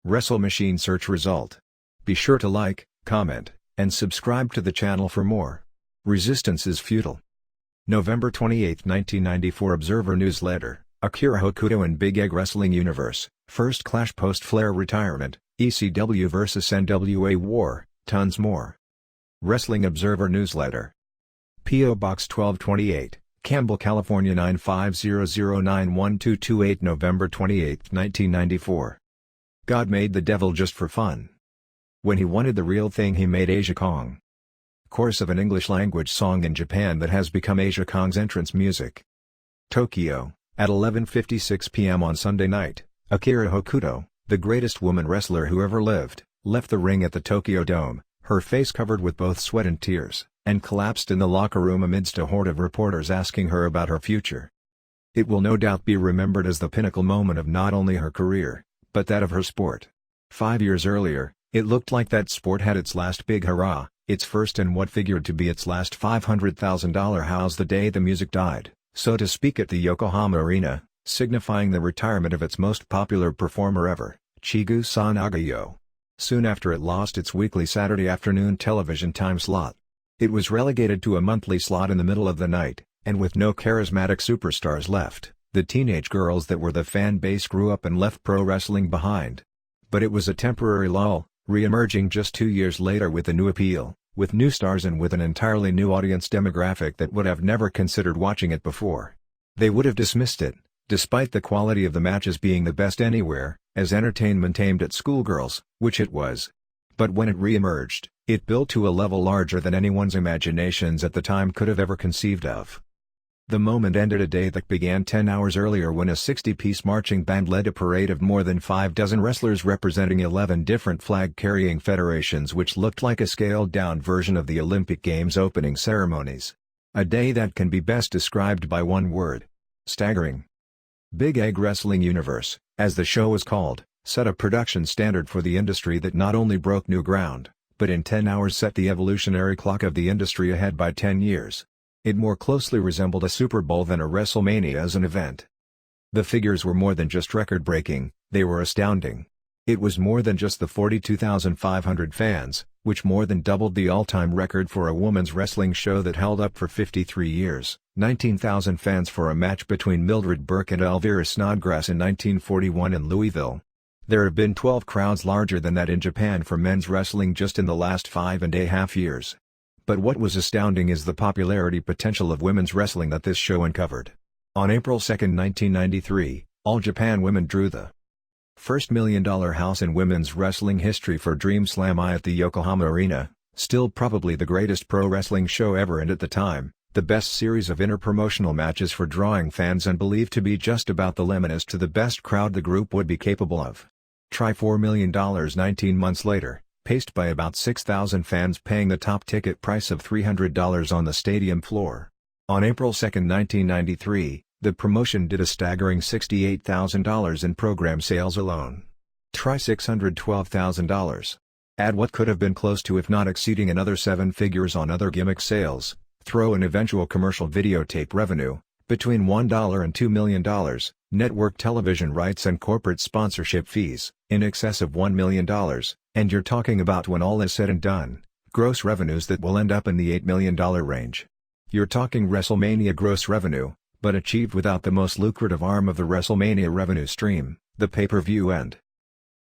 Wrestle Machine search result. Be sure to like, comment, and subscribe to the channel for more. Resistance is futile. November 28, 1994 Observer Newsletter, Akira Hokuto and Big Egg Wrestling Universe, First Clash Post-Flair Retirement, ECW vs NWA War, tons more. Wrestling Observer Newsletter. P.O. Box 1228, Campbell, California 950091228 November 28, 1994. God made the devil just for fun. When he wanted the real thing, he made Asia Kong. Chorus of an English-language song in Japan that has become Asia Kong's entrance music. Tokyo, at 11:56 p.m. on Sunday night, Akira Hokuto, the greatest woman wrestler who ever lived, left the ring at the Tokyo Dome, her face covered with both sweat and tears, and collapsed in the locker room amidst a horde of reporters asking her about her future. It will no doubt be remembered as the pinnacle moment of not only her career, but that of her sport. 5 years earlier, it looked like that sport had its last big hurrah, its first and what figured to be its last $500,000 house the day the music died, so to speak, at the Yokohama Arena, signifying the retirement of its most popular performer ever, Chigusa Nagayo. Soon after, it lost its weekly Saturday afternoon television time slot. It was relegated to a monthly slot in the middle of the night, and with no charismatic superstars left, the teenage girls that were the fan base grew up and left pro wrestling behind. But it was a temporary lull, re-emerging just 2 years later with a new appeal, with new stars and with an entirely new audience demographic that would have never considered watching it before. They would have dismissed it, despite the quality of the matches being the best anywhere, as entertainment aimed at schoolgirls, which it was. But when it re-emerged, it built to a level larger than anyone's imaginations at the time could have ever conceived of. The moment ended a day that began 10 hours earlier when a 60-piece marching band led a parade of more than 6 wrestlers representing 11 different flag-carrying federations, which looked like a scaled-down version of the Olympic Games opening ceremonies. A day that can be best described by one word: staggering. Big Egg Wrestling Universe, as the show was called, set a production standard for the industry that not only broke new ground, but in 10 hours set the evolutionary clock of the industry ahead by 10 years. It more closely resembled a Super Bowl than a WrestleMania as an event. The figures were more than just record-breaking, they were astounding. It was more than just the 42,500 fans, which more than doubled the all-time record for a women's wrestling show that held up for 53 years, 19,000 fans for a match between Mildred Burke and Elvira Snodgrass in 1941 in Louisville. There have been 12 crowds larger than that in Japan for men's wrestling just in the last 5.5 years. But what was astounding is the popularity potential of women's wrestling that this show uncovered. On April 2, 1993, All Japan Women drew the first $1 million house in women's wrestling history for Dream Slam I at the Yokohama Arena, still probably the greatest pro wrestling show ever and at the time, the best series of interpromotional matches for drawing fans and believed to be just about the limit as to the best crowd the group would be capable of. Try $4 million 19 months later, paced by about 6,000 fans paying the top ticket price of $300 on the stadium floor. On April 2, 1993, the promotion did a staggering $68,000 in program sales alone. Try $612,000. Add what could have been close to, if not exceeding, another 7 figures on other gimmick sales, throw in eventual commercial videotape revenue, between $1 and $2 million, network television rights and corporate sponsorship fees, in excess of $1 million, and you're talking about, when all is said and done, gross revenues that will end up in the $8 million range. You're talking WrestleMania gross revenue, but achieved without the most lucrative arm of the WrestleMania revenue stream, the pay-per-view end.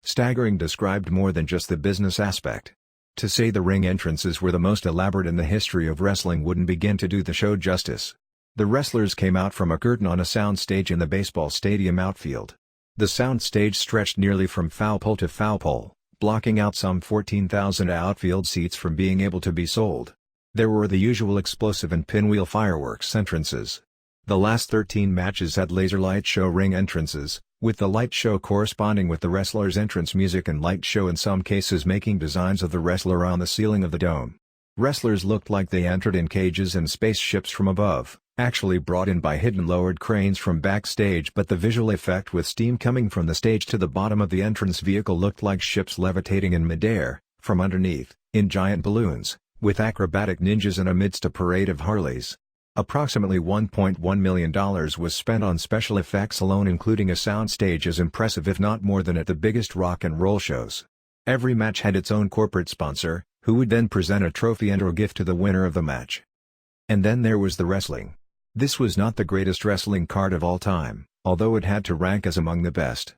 Staggering described more than just the business aspect. To say the ring entrances were the most elaborate in the history of wrestling wouldn't begin to do the show justice. The wrestlers came out from a curtain on a sound stage in the baseball stadium outfield. The sound stage stretched nearly from foul pole to foul pole, blocking out some 14,000 outfield seats from being able to be sold. There were the usual explosive and pinwheel fireworks entrances. The last 13 matches had laser light show ring entrances, with the light show corresponding with the wrestler's entrance music and light show in some cases making designs of the wrestler on the ceiling of the dome. Wrestlers looked like they entered in cages and spaceships from above, actually brought in by hidden lowered cranes from backstage, but the visual effect with steam coming from the stage to the bottom of the entrance vehicle looked like ships levitating in midair, from underneath, in giant balloons, with acrobatic ninjas and amidst a parade of Harleys. Approximately $1.1 million was spent on special effects alone, including a soundstage as impressive if not more than at the biggest rock and roll shows. Every match had its own corporate sponsor, who would then present a trophy and/or gift to the winner of the match. And then there was the wrestling. This was not the greatest wrestling card of all time, although it had to rank as among the best.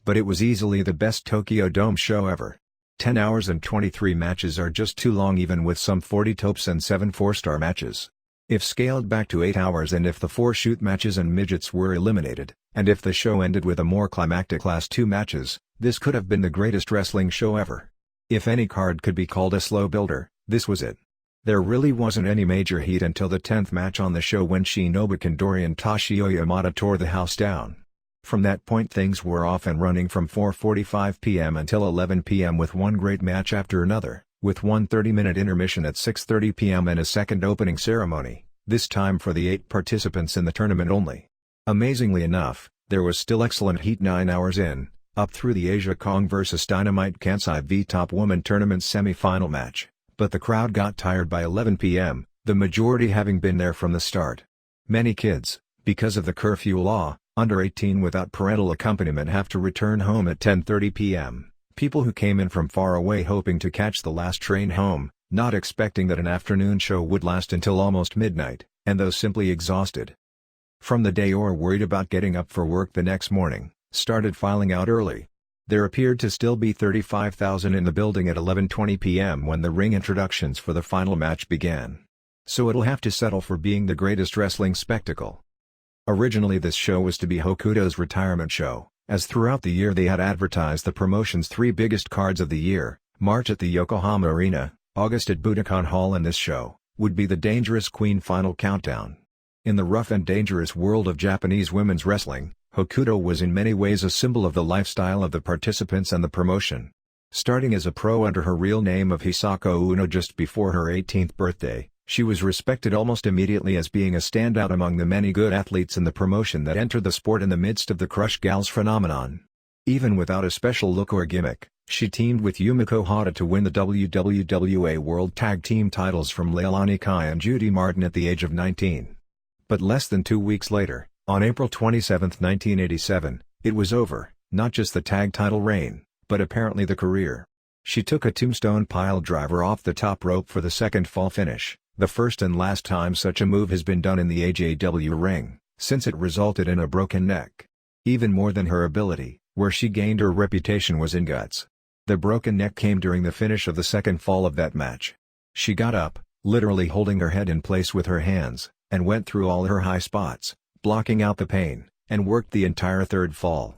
But it was easily the best Tokyo Dome show ever. 10 hours and 23 matches are just too long, even with some 40 tops and 7 4-star matches. If scaled back to 8 hours, and if the 4 shoot matches and midgets were eliminated, and if the show ended with a more climactic Class 2 matches, this could have been the greatest wrestling show ever. If any card could be called a slow builder, this was it. There really wasn't any major heat until the 10th match on the show, when Shinobu Kandori and Toshio Yamada tore the house down. From that point things were off and running from 4:45 p.m. until 11 p.m. with one great match after another, with one 30-minute intermission at 6:30 p.m. and a second opening ceremony, this time for the 8 participants in the tournament only. Amazingly enough, there was still excellent heat 9 hours in, up through the Asia Kong vs Dynamite Kansai V-Top Woman Tournament semi-final match, but the crowd got tired by 11 p.m., the majority having been there from the start. Many kids, because of the curfew law, under 18 without parental accompaniment have to return home at 10:30 p.m., people who came in from far away hoping to catch the last train home, not expecting that an afternoon show would last until almost midnight, and those simply exhausted from the day or worried about getting up for work the next morning, started filing out early. There appeared to still be 35,000 in the building at 11:20 p.m. when the ring introductions for the final match began. So it'll have to settle for being the greatest wrestling spectacle. Originally this show was to be Hokuto's retirement show, as throughout the year they had advertised the promotion's 3 biggest cards of the year: March at the Yokohama Arena, August at Budokan Hall, and this show would be the Dangerous Queen Final Countdown. In the rough and dangerous world of Japanese women's wrestling, Hokuto was in many ways a symbol of the lifestyle of the participants and the promotion. Starting as a pro under her real name of Hisako Uno just before her 18th birthday, she was respected almost immediately as being a standout among the many good athletes in the promotion that entered the sport in the midst of the Crush Gals phenomenon. Even without a special look or gimmick, she teamed with Yumiko Hata to win the WWA World Tag Team titles from Leilani Kai and Judy Martin at the age of 19. But less than 2 weeks later, on April 27, 1987, it was over, not just the tag title reign, but apparently the career. She took a tombstone pile driver off the top rope for the second fall finish, the first and last time such a move has been done in the AJW ring, since it resulted in a broken neck. Even more than her ability, where she gained her reputation was in guts. The broken neck came during the finish of the second fall of that match. She got up, literally holding her head in place with her hands, and went through all her high spots, blocking out the pain, and worked the entire third fall.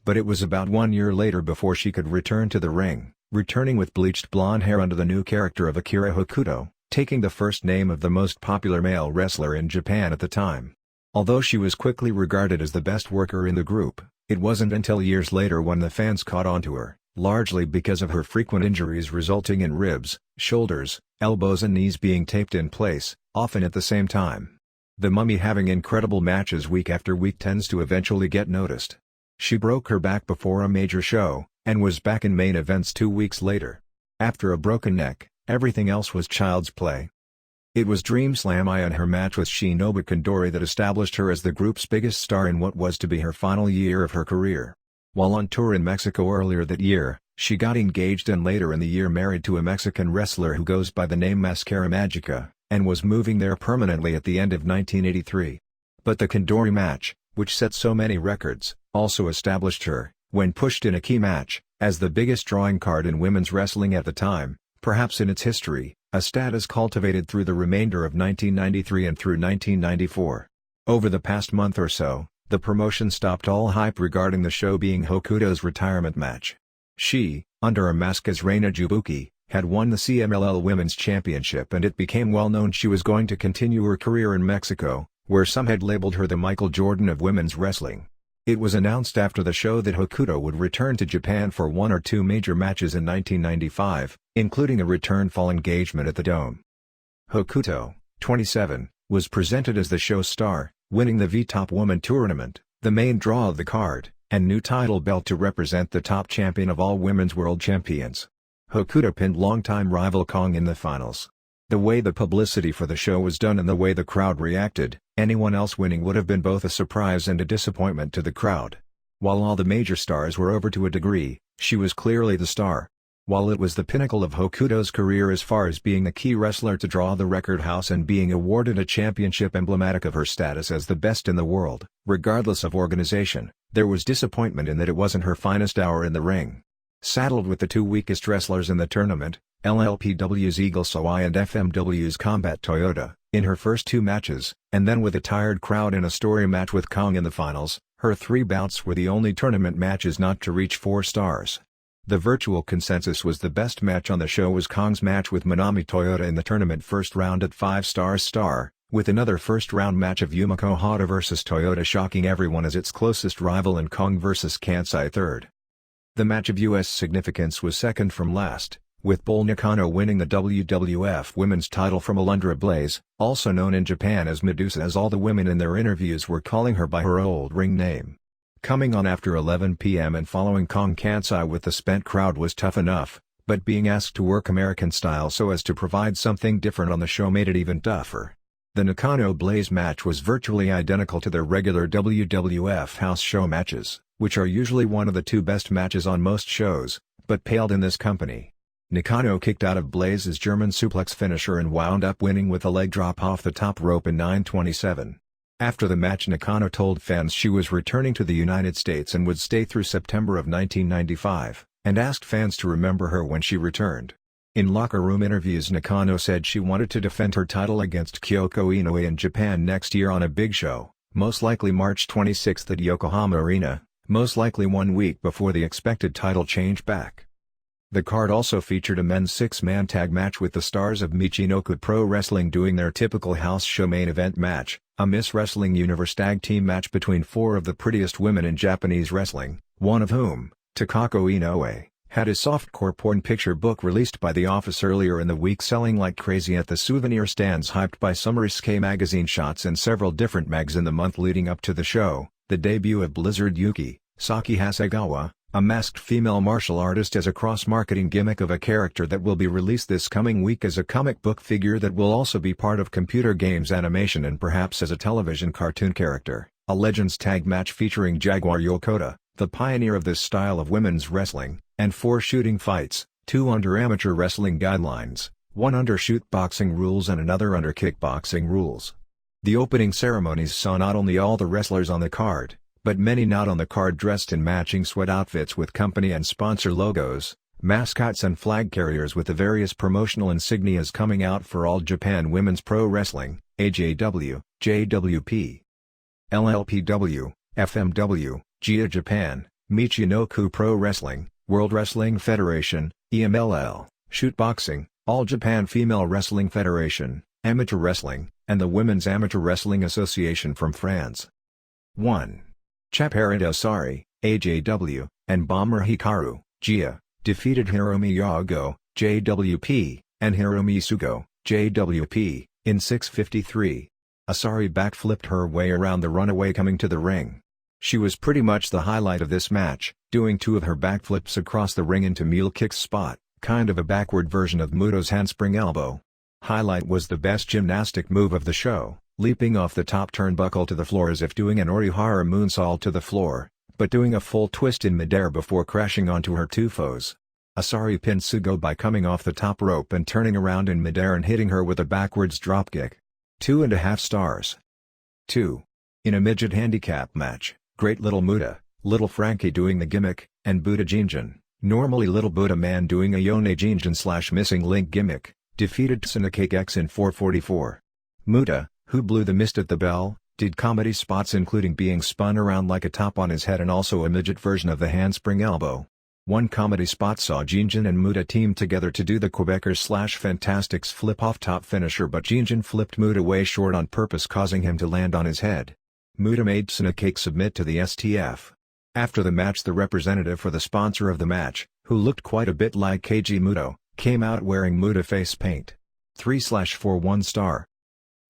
But it was about 1 year later before she could return to the ring, returning with bleached blonde hair under the new character of Akira Hokuto, taking the first name of the most popular male wrestler in Japan at the time. Although she was quickly regarded as the best worker in the group, it wasn't until years later when the fans caught on to her, largely because of her frequent injuries resulting in ribs, shoulders, elbows and knees being taped in place, often at the same time. The Mummy having incredible matches week after week tends to eventually get noticed. She broke her back before a major show, and was back in main events 2 weeks later. After a broken neck, everything else was child's play. It was Dream Slam I and her match with Shinobu Kandori that established her as the group's biggest star in what was to be her final year of her career. While on tour in Mexico earlier that year, she got engaged and later in the year married to a Mexican wrestler who goes by the name Mascara Magica, and was moving there permanently at the end of 1983. But the Kandori match, which set so many records, also established her, when pushed in a key match, as the biggest drawing card in women's wrestling at the time, perhaps in its history, a status cultivated through the remainder of 1993 and through 1994. Over the past month or so, the promotion stopped all hype regarding the show being Hokuto's retirement match. She, under a mask as Reina Jubuki, had won the CMLL Women's Championship, and it became well known she was going to continue her career in Mexico, where some had labeled her the Michael Jordan of women's wrestling. It was announced after the show that Hokuto would return to Japan for 1 or 2 major matches in 1995, including a return fall engagement at the Dome. Hokuto, 27, was presented as the show star, winning the V-Top Woman Tournament, the main draw of the card, and new title belt to represent the top champion of all women's world champions. Hokuto pinned longtime rival Kong in the finals. The way the publicity for the show was done and the way the crowd reacted, anyone else winning would have been both a surprise and a disappointment to the crowd. While all the major stars were over to a degree, she was clearly the star. While it was the pinnacle of Hokuto's career as far as being the key wrestler to draw the record house and being awarded a championship emblematic of her status as the best in the world, regardless of organization, there was disappointment in that it wasn't her finest hour in the ring. Saddled with the two weakest wrestlers in the tournament, LLPW's Eagle Sawai and FMW's Combat Toyota, in her first two matches, and then with a tired crowd in a story match with Kong in the finals, her three bouts were the only tournament matches not to reach 4 stars. The virtual consensus was the best match on the show was Kong's match with Manami Toyota in the tournament first round at 5 stars star, with another first-round match of Yumiko Hata vs Toyota shocking everyone as its closest rival and Kong vs Kansai third. The match of U.S. significance was second from last, with Bull Nakano winning the WWF Women's title from Alundra Blaze, also known in Japan as Medusa as all the women in their interviews were calling her by her old ring name. Coming on after 11 p.m. and following Kong Kansai with the spent crowd was tough enough, but being asked to work American style so as to provide something different on the show made it even tougher. The Nakano Blaze match was virtually identical to their regular WWF house show matches, which are usually one of the two best matches on most shows, but paled in this company. Nakano kicked out of Blaze's German suplex finisher and wound up winning with a leg drop off the top rope in 9:27. After the match, Nakano told fans she was returning to the United States and would stay through September of 1995, and asked fans to remember her when she returned. In locker room interviews, Nakano said she wanted to defend her title against Kyoko Inoue in Japan next year on a big show, most likely March 26 at Yokohama Arena, most likely 1 week before the expected title change back. The card also featured a men's 6-man tag match with the stars of Michinoku Pro Wrestling doing their typical house show main event match, a Miss Wrestling Universe tag team match between 4 of the prettiest women in Japanese wrestling, one of whom, Takako Inoue, had his softcore porn picture book released by The Office earlier in the week selling like crazy at the souvenir stands hyped by Summer Risque magazine shots and several different mags in the month leading up to the show. The debut of Blizzard Yuki, Saki Hasegawa, a masked female martial artist as a cross-marketing gimmick of a character that will be released this coming week as a comic book figure that will also be part of computer games animation and perhaps as a television cartoon character, a Legends tag match featuring Jaguar Yokota, the pioneer of this style of women's wrestling, and 4 shooting fights, 2 under amateur wrestling guidelines, 1 under shoot boxing rules and another under kickboxing rules. The opening ceremonies saw not only all the wrestlers on the card, but many not on the card dressed in matching sweat outfits with company and sponsor logos, mascots and flag carriers with the various promotional insignias coming out for All Japan Women's Pro Wrestling, AJW, JWP, LLPW, FMW, GIA Japan, Michinoku Pro Wrestling, World Wrestling Federation, EMLL, Shoot Boxing, All Japan Female Wrestling Federation, Amateur Wrestling, and the Women's Amateur Wrestling Association from France. 1. Chaparral Osari, AJW, and Bomber Hikaru, GIA, defeated Hiromi Yago, JWP, and Hiromi Sugo, JWP, in 6:53. Osari backflipped her way around the runaway coming to the ring. She was pretty much the highlight of this match, doing 2 of her backflips across the ring into mule kicks spot, kind of a backward version of Muto's handspring elbow. Highlight was the best gymnastic move of the show, leaping off the top turnbuckle to the floor as if doing an Orihara moonsault to the floor, but doing a full twist in midair before crashing onto her 2 foes. Osari pinned Sugo by coming off the top rope and turning around in midair and hitting her with a backwards dropkick. 2.5 stars. 2. In a midget handicap match, Great Little Muta, Little Frankie doing the gimmick, and Buddha Jinjin, normally Little Buddha Man doing a Yone Jinjin / Missing Link gimmick, defeated Tsunakake X in 4:44. Muta, who blew the mist at the bell, did comedy spots including being spun around like a top on his head and also a midget version of the handspring elbow. One comedy spot saw Jinjin and Muta team together to do the Quebecers / Fantastics flip-off top finisher, but Jinjin flipped Muta way short on purpose, causing him to land on his head. Muta made Tsunakake submit to the STF. After the match, the representative for the sponsor of the match, who looked quite a bit like Keiji Muto, came out wearing Muta face paint. 3/4 1 star.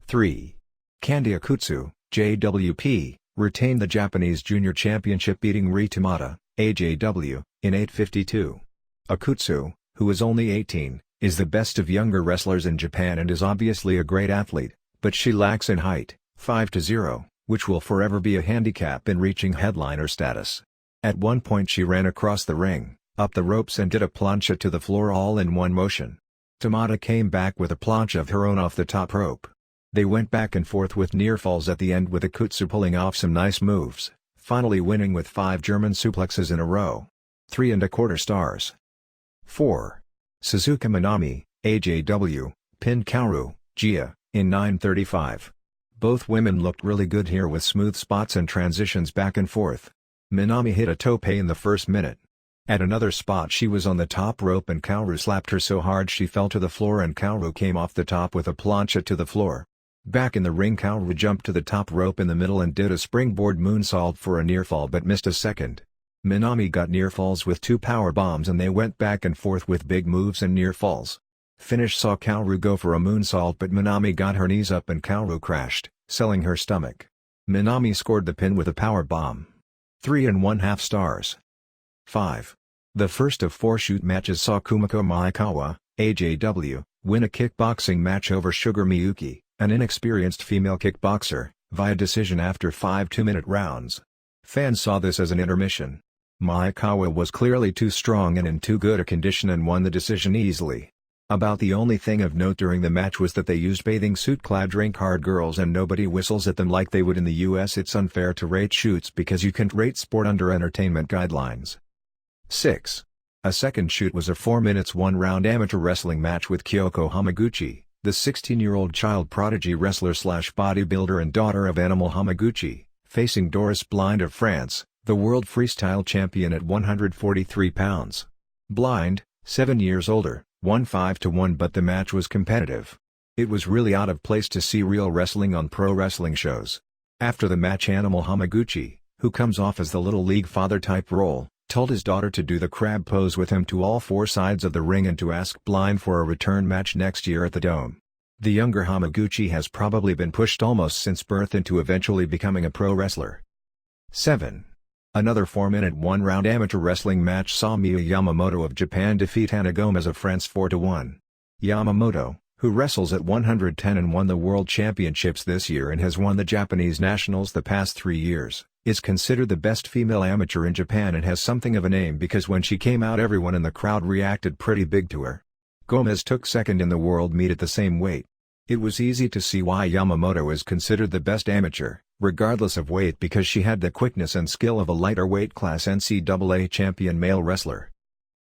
3. Kandi Akutsu, JWP, retained the Japanese Junior Championship beating Ri Tamata, AJW, in 8:52. Akutsu, who was only 18, is the best of younger wrestlers in Japan and is obviously a great athlete, but she lacks in height, 5'0", which will forever be a handicap in reaching headliner status. At one point she ran across the ring, up the ropes and did a plancha to the floor all in one motion. Tamada came back with a plancha of her own off the top rope. They went back and forth with near falls at the end with Akutsu pulling off some nice moves, finally winning with 5 German suplexes in a row. 3¼ stars. 4. Suzuka Minami, AJW, pinned Kaoru Gia, in 9:35. Both women looked really good here with smooth spots and transitions back and forth. Minami hit a tope in the first minute. At another spot she was on the top rope and Kaoru slapped her so hard she fell to the floor and Kaoru came off the top with a plancha to the floor. Back in the ring Kaoru jumped to the top rope in the middle and did a springboard moonsault for a near fall but missed a second. Minami got near falls with 2 power bombs and they went back and forth with big moves and near falls. Finish saw Kaoru go for a moonsault but Minami got her knees up and Kaoru crashed, selling her stomach. Minami scored the pin with a power bomb. 3½ stars. 5. The first of 4 shoot matches saw Kumiko Maekawa, AJW, win a kickboxing match over Sugar Miyuki, an inexperienced female kickboxer, via decision after 5 2-minute rounds. Fans saw this as an intermission. Maekawa was clearly too strong and in too good a condition and won the decision easily. About the only thing of note during the match was that they used bathing suit-clad drink-hard girls and nobody whistles at them like they would in the US. It's unfair to rate shoots because you can't rate sport under entertainment guidelines. 6. A second shoot was a 4 minutes 1-round amateur wrestling match with Kyoko Hamaguchi, the 16-year-old child prodigy wrestler/bodybuilder and daughter of Animal Hamaguchi, facing Doris Blind of France, the world freestyle champion at 143 pounds. Blind, 7 years older, won 5-1 but the match was competitive. It was really out of place to see real wrestling on pro wrestling shows. After the match Animal Hamaguchi, who comes off as the Little League father type role, told his daughter to do the crab pose with him to all 4 sides of the ring and to ask Blind for a return match next year at the Dome. The younger Hamaguchi has probably been pushed almost since birth into eventually becoming a pro wrestler. 7. Another 4-minute 1-round amateur wrestling match saw Miya Yamamoto of Japan defeat Hannah Gomez of France 4-1. Yamamoto, who wrestles at 110 and won the World Championships this year and has won the Japanese Nationals the past 3 years, is considered the best female amateur in Japan and has something of a name because when she came out everyone in the crowd reacted pretty big to her. Gomez took second in the world meet at the same weight. It was easy to see why Yamamoto is considered the best amateur, regardless of weight, because she had the quickness and skill of a lighter weight class NCAA champion male wrestler.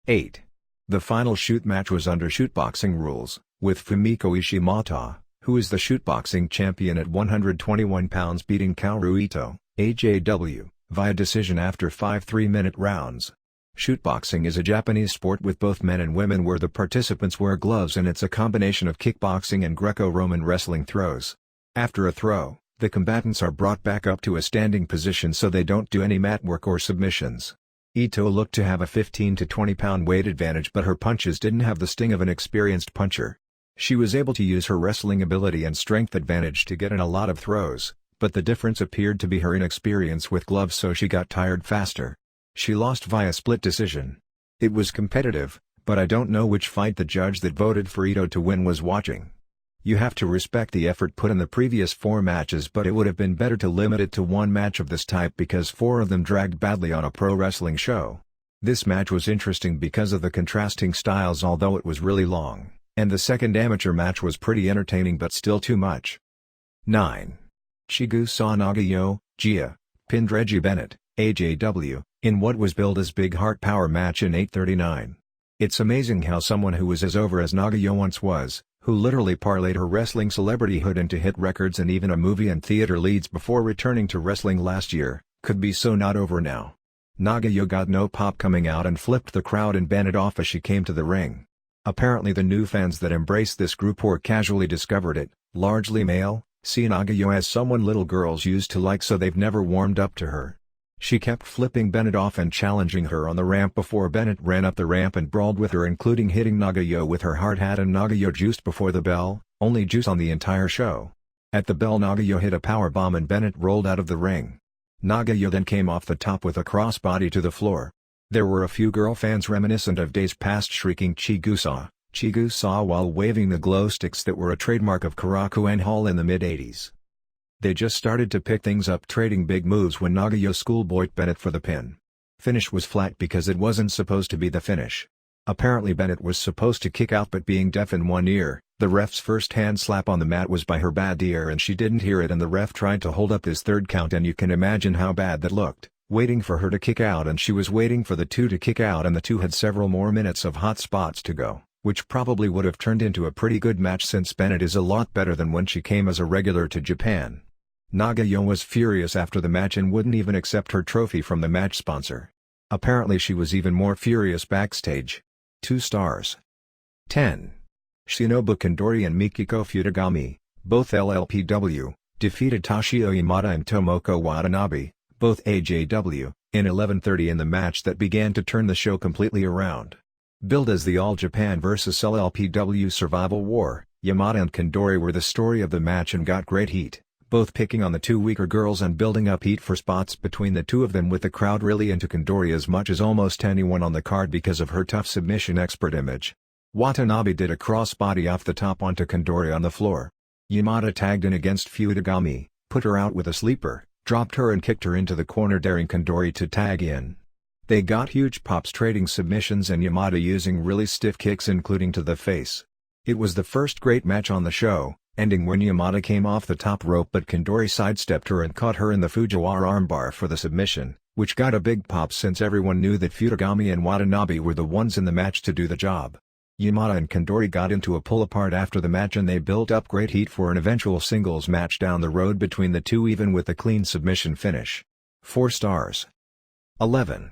8. The final shoot match was under shootboxing rules, with Fumiko Ishimata, who is the shootboxing champion at 121 pounds beating Kaoru Ito, AJW, via decision after 5 3-minute rounds. Shootboxing is a Japanese sport with both men and women where the participants wear gloves and it's a combination of kickboxing and Greco-Roman wrestling throws. After a throw, the combatants are brought back up to a standing position so they don't do any mat work or submissions. Ito looked to have a 15 to 20 pound weight advantage but her punches didn't have the sting of an experienced puncher. She was able to use her wrestling ability and strength advantage to get in a lot of throws, but the difference appeared to be her inexperience with gloves so she got tired faster. She lost via split decision. It was competitive, but I don't know which fight the judge that voted for Ito to win was watching. You have to respect the effort put in the previous 4 matches but it would have been better to limit it to 1 match of this type because 4 of them dragged badly on a pro wrestling show. This match was interesting because of the contrasting styles although it was really long, and the second amateur match was pretty entertaining but still too much. 9. Chigusa Nagayo, Gia, pinned Reggie Bennett, AJW, in what was billed as Big Heart Power match in 8:39. It's amazing how someone who was as over as Nagayo once was, who literally parlayed her wrestling celebrityhood into hit records and even a movie and theater leads before returning to wrestling last year, could be so not over now. Nagayo got no pop coming out and flipped the crowd and Bennett off as she came to the ring. Apparently the new fans that embraced this group or casually discovered it, largely male, see Nagayo as someone little girls used to like so they've never warmed up to her. She kept flipping Bennett off and challenging her on the ramp before Bennett ran up the ramp and brawled with her including hitting Nagayo with her hard hat and Nagayo juiced before the bell, only juice on the entire show. At the bell Nagayo hit a powerbomb and Bennett rolled out of the ring. Nagayo then came off the top with a crossbody to the floor. There were a few girl fans reminiscent of days past shrieking Chigusa, Chigusa while waving the glow sticks that were a trademark of Korakuen Hall in the mid-80s. They just started to pick things up, trading big moves when Nagayo schoolboyed Bennett for the pin. Finish was flat because it wasn't supposed to be the finish. Apparently Bennett was supposed to kick out, but being deaf in one ear, the ref's first hand slap on the mat was by her bad ear and she didn't hear it, and the ref tried to hold up his third count, and you can imagine how bad that looked, waiting for her to kick out, and she was waiting for the two to kick out, and the two had several more minutes of hot spots to go, which probably would have turned into a pretty good match since Bennett is a lot better than when she came as a regular to Japan. Nagayo was furious after the match and wouldn't even accept her trophy from the match sponsor. Apparently she was even more furious backstage. 2 stars. 10. Shinobu Kandori and Mikiko Futagami, both LLPW, defeated Toshio Yamada and Tomoko Watanabe, both AJW, in 11:30 in the match that began to turn the show completely around. Billed as the All Japan vs LLPW Survival War, Yamada and Kandori were the story of the match and got great heat, both picking on the two weaker girls and building up heat for spots between the two of them, with the crowd really into Kandori as much as almost anyone on the card because of her tough submission expert image. Watanabe did a crossbody off the top onto Kandori on the floor. Yamada tagged in against Futagami, put her out with a sleeper, dropped her and kicked her into the corner, daring Kandori to tag in. They got huge pops trading submissions and Yamada using really stiff kicks including to the face. It was the first great match on the show, ending when Yamada came off the top rope, but Kandori sidestepped her and caught her in the Fujiwara armbar for the submission, which got a big pop since everyone knew that Futagami and Watanabe were the ones in the match to do the job. Yamada and Kandori got into a pull-apart after the match and they built up great heat for an eventual singles match down the road between the two, even with a clean submission finish. 4 stars. 11.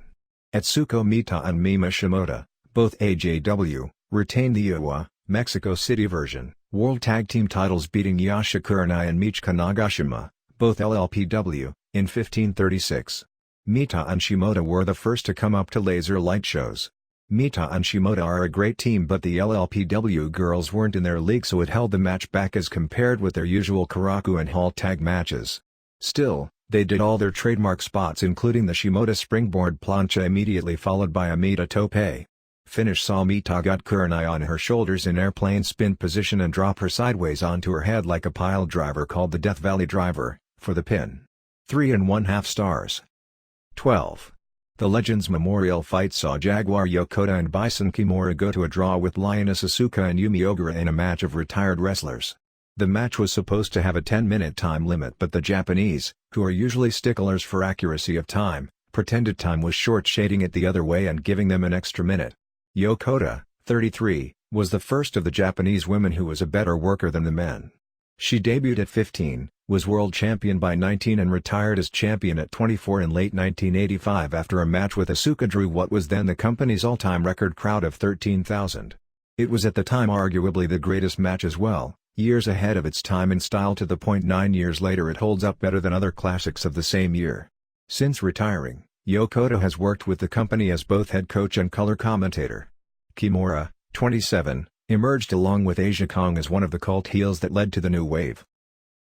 Etsuko Mita and Mima Shimoda, both AJW, retained the Iowa, Mexico City version, World Tag Team titles, beating Yasha Kurenai and Michika Nagashima, both LLPW, in 15:36. Mita and Shimoda were the first to come up to laser light shows. Mita and Shimoda are a great team, but the LLPW girls weren't in their league, so it held the match back as compared with their usual Korakuen Hall tag matches. Still, they did all their trademark spots, including the Shimoda springboard plancha immediately followed by a Mita tope. Finish saw Mita got Kurenai on her shoulders in airplane spin position and drop her sideways onto her head like a pile driver called the Death Valley Driver, for the pin. 3.5 stars. 12. The Legends Memorial fight saw Jaguar Yokota and Bison Kimura go to a draw with Lioness Asuka and Yumi Ogura in a match of retired wrestlers. The match was supposed to have a 10-minute time limit, but the Japanese, who are usually sticklers for accuracy of time, pretended time was short, shading it the other way and giving them an extra minute. Yokota, 33, was the first of the Japanese women who was a better worker than the men. She debuted at 15, was world champion by 19 and retired as champion at 24 in late 1985 after a match with Asuka drew what was then the company's all-time record crowd of 13,000. It was at the time arguably the greatest match as well, years ahead of its time in style, to the point 9 years later it holds up better than other classics of the same year. Since retiring, Yokota has worked with the company as both head coach and color commentator. Kimura, 27, emerged along with Asia Kong as one of the cult heels that led to the new wave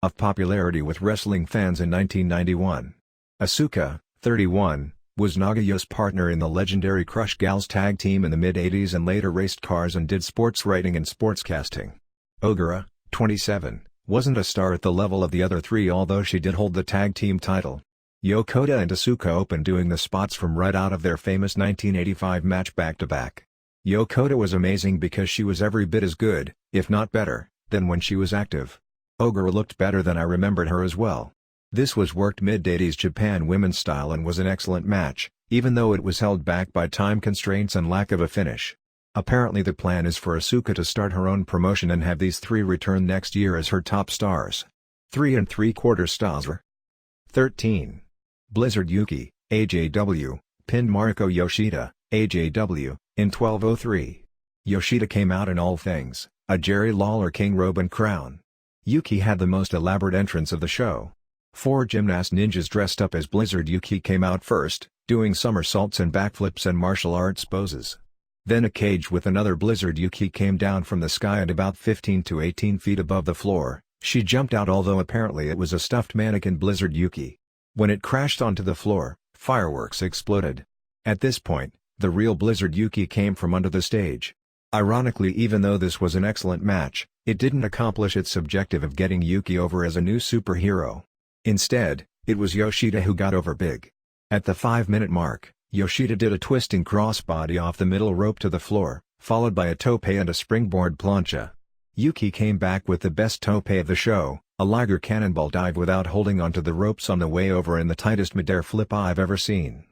of popularity with wrestling fans in 1991. Asuka, 31, was Nagayo's partner in the legendary Crush Gals tag team in the mid-80s and later raced cars and did sports writing and sportscasting. Ogura, 27, wasn't a star at the level of the other three, although she did hold the tag team title. Yokota and Asuka opened doing the spots from right out of their famous 1985 match back-to-back. Yokota was amazing because she was every bit as good, if not better, than when she was active. Ogura looked better than I remembered her as well. This was worked mid-80s Japan women's style and was an excellent match, even though it was held back by time constraints and lack of a finish. Apparently the plan is for Asuka to start her own promotion and have these three return next year as her top stars. 3.75 stars. 13. Blizzard Yuki, AJW, pinned Mariko Yoshida, AJW, in 12:03. Yoshida came out in all things, a Jerry Lawler king robe and crown. Yuki had the most elaborate entrance of the show. 4 gymnast ninjas dressed up as Blizzard Yuki came out first, doing somersaults and backflips and martial arts poses. Then a cage with another Blizzard Yuki came down from the sky at about 15 to 18 feet above the floor. She jumped out, although apparently it was a stuffed mannequin Blizzard Yuki. When it crashed onto the floor, fireworks exploded. At this point, the real Blizzard Yuki came from under the stage. Ironically, even though this was an excellent match, it didn't accomplish its objective of getting Yuki over as a new superhero. Instead, it was Yoshida who got over big. At the 5-minute mark, Yoshida did a twisting crossbody off the middle rope to the floor, followed by a tope and a springboard plancha. Yuki came back with the best tope of the show, a Liger cannonball dive without holding onto the ropes on the way over in the tightest midair flip I've ever seen.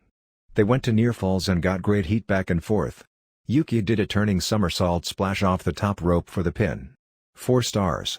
They went to near falls and got great heat back and forth. Yuki did a turning somersault splash off the top rope for the pin. 4 stars.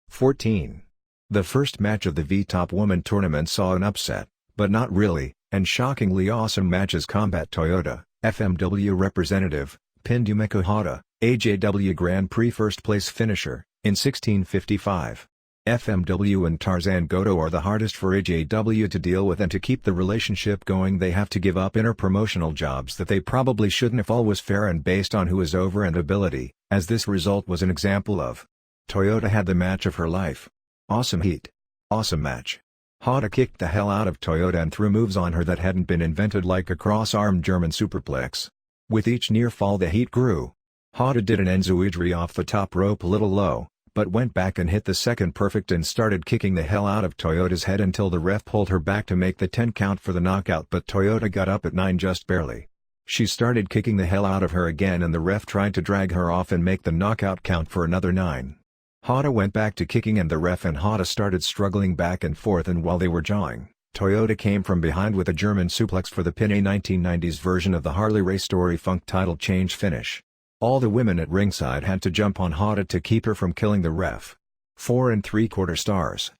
14. The first match of the V-Top Woman tournament saw an upset, but not really, and shockingly awesome matches. Combat Toyota, FMW representative, pinned Yumeko Hata, AJW Grand Prix first place finisher, in 16:55. FMW and Tarzan Goto are the hardest for AJW to deal with, and to keep the relationship going they have to give up inter-promotional jobs that they probably shouldn't if all was fair and based on who is over and ability, as this result was an example of. Toyota had the match of her life. Awesome heat. Awesome match. Hata kicked the hell out of Toyota and threw moves on her that hadn't been invented, like a cross-arm German superplex. With each near fall the heat grew. Hata did an enzouidri off the top rope a little low, but went back and hit the second perfect and started kicking the hell out of Toyota's head until the ref pulled her back to make the 10 count for the knockout, but Toyota got up at 9 just barely. She started kicking the hell out of her again and the ref tried to drag her off and make the knockout count for another 9. Hata went back to kicking and the ref and Hata started struggling back and forth, and while they were jawing, Toyota came from behind with a German suplex for the pin, a 1990s version of the Harley Race Story Funk title change finish. All the women at ringside had to jump on Hata to keep her from killing the ref. 4 3/4 stars.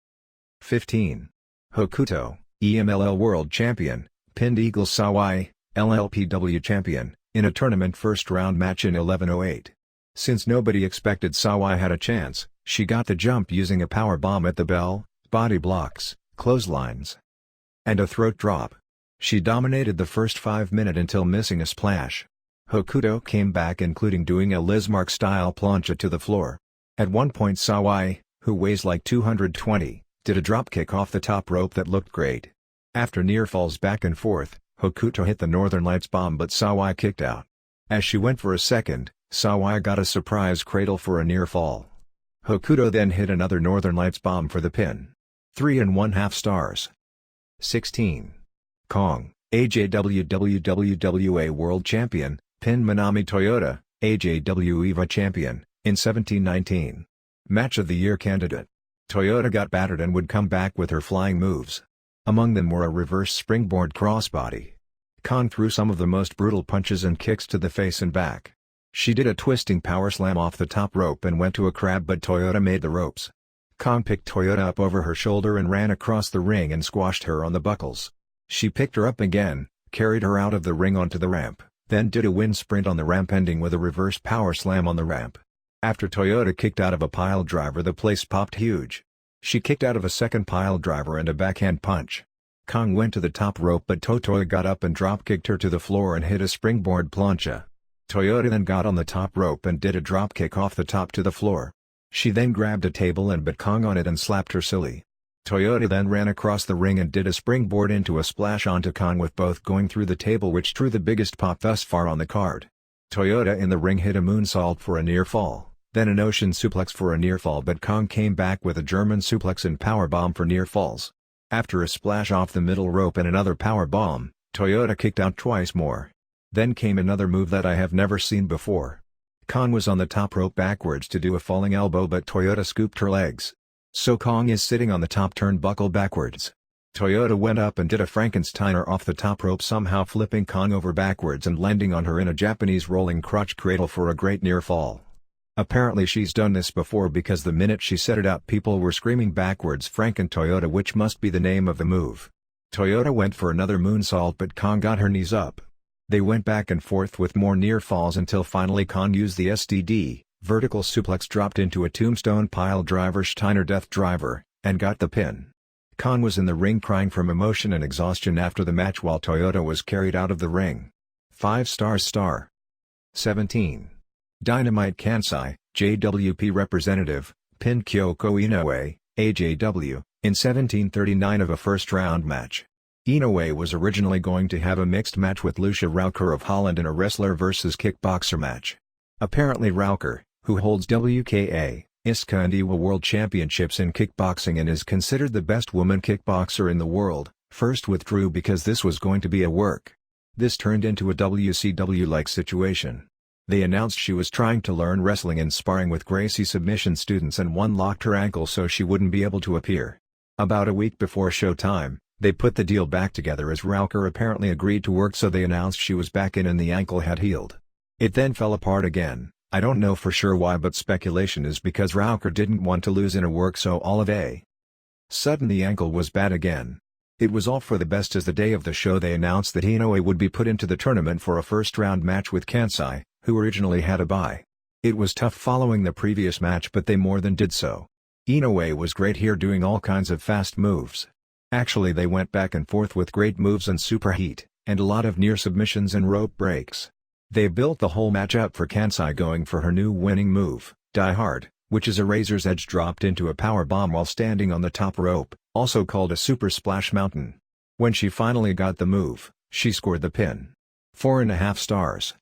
15. Hokuto, EMLL World Champion, pinned Eagle Sawai, LLPW Champion, in a tournament first round match in 11:08. Since nobody expected Sawai had a chance, she got the jump using a power bomb at the bell, body blocks, clotheslines, and a throat drop. She dominated the first 5 minutes until missing a splash. Hokuto came back, including doing a Lizmark-style plancha to the floor. At one point Sawai, who weighs like 220, did a dropkick off the top rope that looked great. After near falls back and forth, Hokuto hit the Northern Lights bomb, but Sawai kicked out. As she went for a second, Sawai got a surprise cradle for a near fall. Hokuto then hit another Northern Lights bomb for the pin. 3 1/2 stars. 16. Kong, AJWWWA World Champion, pinned Manami Toyota, AJW EVA Champion, in 17:19. Match of the Year candidate. Toyota got battered and would come back with her flying moves. Among them were a reverse springboard crossbody. Kong threw some of the most brutal punches and kicks to the face and back. She did a twisting power slam off the top rope and went to a crab, but Toyota made the ropes. Kong picked Toyota up over her shoulder and ran across the ring and squashed her on the buckles. She picked her up again, carried her out of the ring onto the ramp, then did a wind sprint on the ramp, ending with a reverse power slam on the ramp. After Toyota kicked out of a pile driver, the place popped huge. She kicked out of a second pile driver and a backhand punch. Kong went to the top rope, but Totoya got up and drop-kicked her to the floor and hit a springboard plancha. Toyota then got on the top rope and did a dropkick off the top to the floor. She then grabbed a table and bit Kong on it and slapped her silly. Toyota then ran across the ring and did a springboard into a splash onto Kong, with both going through the table, which drew the biggest pop thus far on the card. Toyota in the ring hit a moonsault for a near fall, then an ocean suplex for a near fall, but Kong came back with a German suplex and powerbomb for near falls. After a splash off the middle rope and another powerbomb, Toyota kicked out twice more. Then came another move that I have never seen before. Kong was on the top rope backwards to do a falling elbow, but Toyota scooped her legs. So Kong is sitting on the top turnbuckle backwards. Toyota went up and did a Frankensteiner off the top rope, somehow flipping Kong over backwards and landing on her in a Japanese rolling crotch cradle for a great near fall. Apparently she's done this before, because the minute she set it up people were screaming backwards Franken Toyota, which must be the name of the move. Toyota went for another moonsault, but Kong got her knees up. They went back and forth with more near falls until finally Kong used the STD, vertical suplex, dropped into a tombstone pile driver Steiner death driver, and got the pin. Kong was in the ring crying from emotion and exhaustion after the match while Toyota was carried out of the ring. 5 stars star. 17. Dynamite Kansai, JWP representative, pinned Kyoko Inoue, AJW, in 17:39 of a first-round match. Inoue was originally going to have a mixed match with Lucia Raucher of Holland in a wrestler versus kickboxer match. Apparently Rauker, who holds WKA, ISKA and IWA World Championships in kickboxing and is considered the best woman kickboxer in the world, first withdrew because this was going to be a work. This turned into a WCW-like situation. They announced she was trying to learn wrestling and sparring with Gracie submission students and one locked her ankle so she wouldn't be able to appear. About a week before showtime, they put the deal back together as Rauker apparently agreed to work, so they announced she was back in and the ankle had healed. It then fell apart again. I don't know for sure why, but speculation is because Rauker didn't want to lose in a work, so all of a sudden the ankle was bad again. It was all for the best as the day of the show they announced that Inoue would be put into the tournament for a first-round match with Kansai, who originally had a bye. It was tough following the previous match, but they more than did so. Inoue was great here, doing all kinds of fast moves. Actually, they went back and forth with great moves and super heat, and a lot of near submissions and rope breaks. They built the whole match up for Kansai going for her new winning move, Die Hard, which is a razor's edge dropped into a power bomb while standing on the top rope, also called a super splash mountain. When she finally got the move, she scored the pin. 4.5 stars.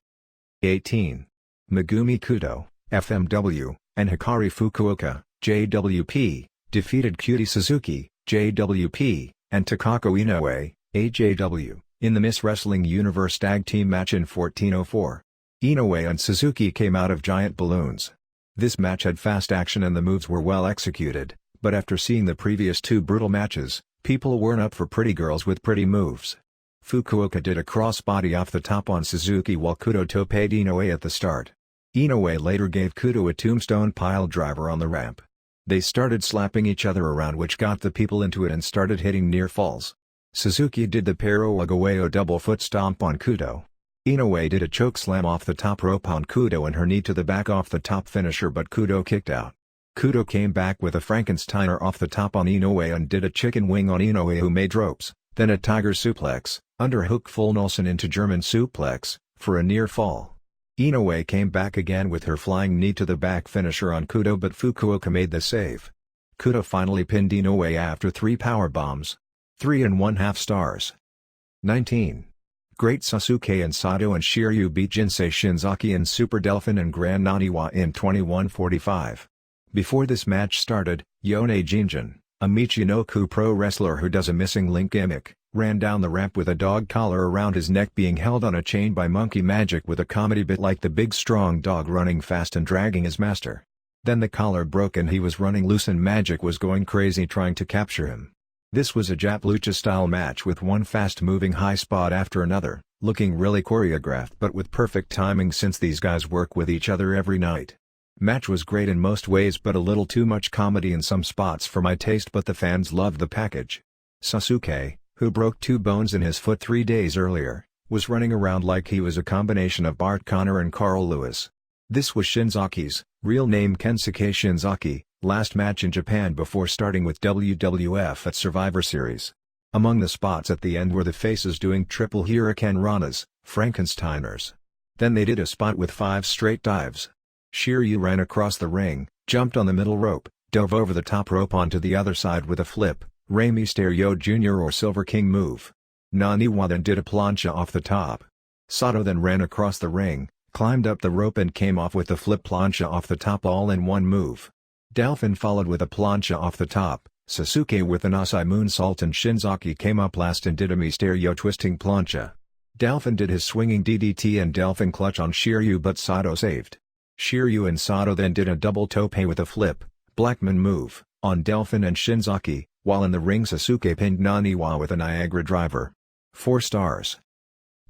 18. Megumi Kudo, FMW, and Hikari Fukuoka, JWP, defeated Cutie Suzuki, JWP, and Takako Inoue, AJW, in the Miss Wrestling Universe Tag Team match in 1404. Inoue and Suzuki came out of giant balloons. This match had fast action and the moves were well executed, but after seeing the previous two brutal matches, people weren't up for pretty girls with pretty moves. Fukuoka did a crossbody off the top on Suzuki while Kudo toped Inoue at the start. Inoue later gave Kudo a tombstone pile driver on the ramp. They started slapping each other around, which got the people into it and started hitting near falls. Suzuki did the Pero Aguayo double foot stomp on Kudo. Inoue did a choke slam off the top rope on Kudo and her knee to the back off the top finisher, but Kudo kicked out. Kudo came back with a Frankensteiner off the top on Inoue and did a chicken wing on Inoue, who made ropes, then a tiger suplex, underhook full Nelson into German suplex, for a near fall. Inoue came back again with her flying knee to the back finisher on Kudo, but Fukuoka made the save. Kudo finally pinned Inoue after 3 power bombs. 3.5 stars. 19. Great Sasuke and Sato and Shiryu beat Jinsei Shinzaki and Super Delphin and Grand Naniwa in 21:45. Before this match started, Yone Jinjin, a Michinoku pro wrestler who does a missing link gimmick, ran down the ramp with a dog collar around his neck, being held on a chain by Monkey Magic with a comedy bit like the big strong dog running fast and dragging his master. Then the collar broke and he was running loose and Magic was going crazy trying to capture him. This was a Jap Lucha-style match with one fast-moving high spot after another, looking really choreographed but with perfect timing since these guys work with each other every night. Match was great in most ways but a little too much comedy in some spots for my taste, but the fans loved the package. Sasuke, who broke 2 bones in his foot 3 days earlier, was running around like he was a combination of Bart Connor and Carl Lewis. This was Shinzaki's, real name Kensuke Shinzaki, last match in Japan before starting with WWF at Survivor Series. Among the spots at the end were the faces doing triple Hurricane Ranas, Frankensteiners. Then they did a spot with 5 straight dives. Shiryu ran across the ring, jumped on the middle rope, dove over the top rope onto the other side with a flip, Rey Mysterio Jr. or Silver King move. Naniwa then did a plancha off the top. Sato then ran across the ring, climbed up the rope and came off with the flip plancha off the top, all in one move. Delphin followed with a plancha off the top, Sasuke with an Asai moonsault, and Shinzaki came up last and did a Mysterio twisting plancha. Delphin did his swinging DDT and Delphin clutch on Shiryu, but Sato saved. Shiryu and Sato then did a double tope with a flip, Blackman move, on Delphin and Shinzaki, while in the ring Sasuke pinned Naniwa with a Niagara driver. 4 stars.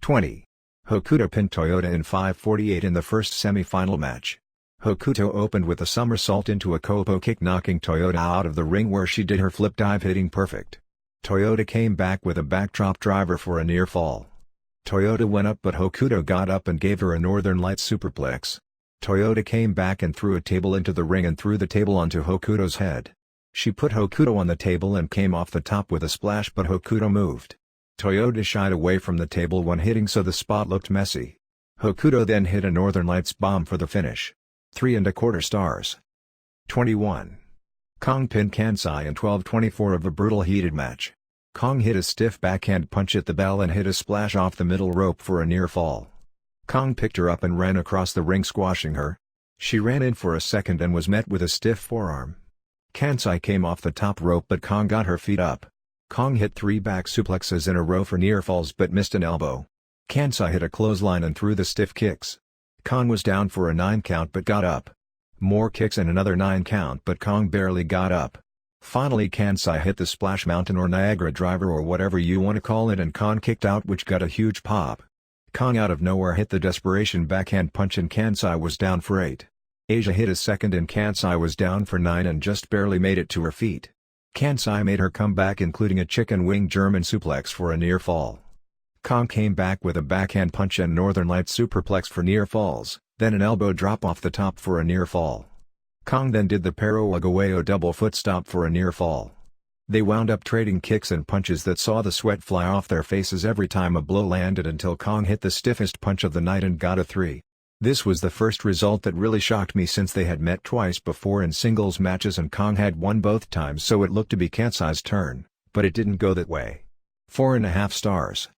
20. Hokuto pinned Toyota in 5:48 in the first semi-final match. Hokuto opened with a somersault into a Kopo kick, knocking Toyota out of the ring, where she did her flip dive, hitting perfect. Toyota came back with a backdrop driver for a near fall. Toyota went up but Hokuto got up and gave her a Northern Lights superplex. Toyota came back and threw a table into the ring and threw the table onto Hokuto's head. She put Hokuto on the table and came off the top with a splash, but Hokuto moved. Toyota shied away from the table when hitting, so the spot looked messy. Hokuto then hit a Northern Lights bomb for the finish. 3.25 stars. 21. Kong pinned Kansai in 12:24 of a brutal heated match. Kong hit a stiff backhand punch at the bell and hit a splash off the middle rope for a near fall. Kong picked her up and ran across the ring squashing her. She ran in for a second and was met with a stiff forearm. Kansai came off the top rope but Kong got her feet up. Kong hit 3 back suplexes in a row for near falls but missed an elbow. Kansai hit a clothesline and threw the stiff kicks. Kong was down for a 9 count but got up. More kicks and another 9 count but Kong barely got up. Finally Kansai hit the Splash Mountain or Niagara Driver or whatever you want to call it and Kong kicked out which got a huge pop. Kong out of nowhere hit the desperation backhand punch and Kansai was down for 8. Asia hit a second and Kansai was down for 9 and just barely made it to her feet. Kansai made her comeback including a chicken wing German suplex for a near fall. Kong came back with a backhand punch and Northern Lights superplex for near falls, then an elbow drop off the top for a near fall. Kong then did the Pero Aguayo double foot stop for a near fall. They wound up trading kicks and punches that saw the sweat fly off their faces every time a blow landed until Kong hit the stiffest punch of the night and got a 3. This was the first result that really shocked me since they had met twice before in singles matches and Kong had won both times so it looked to be Kansai's turn, but it didn't go that way. 4.5 stars.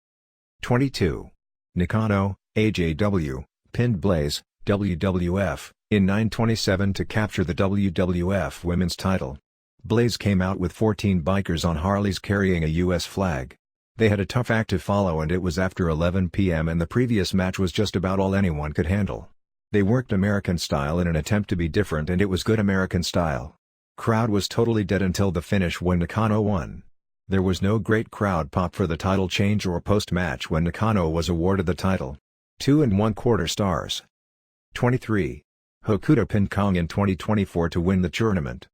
22. Nakano, AJW, pinned Blaze, WWF, in 9:27 to capture the WWF Women's title. Blaze came out with 14 bikers on Harleys carrying a U.S. flag. They had a tough act to follow and it was after 11 p.m. and the previous match was just about all anyone could handle. They worked American style in an attempt to be different and it was good American style. Crowd was totally dead until the finish when Nakano won. There was no great crowd pop for the title change or post-match when Nakano was awarded the title. 2.25 stars. 23. Hokuto pinned Kong in 2024 to win the tournament.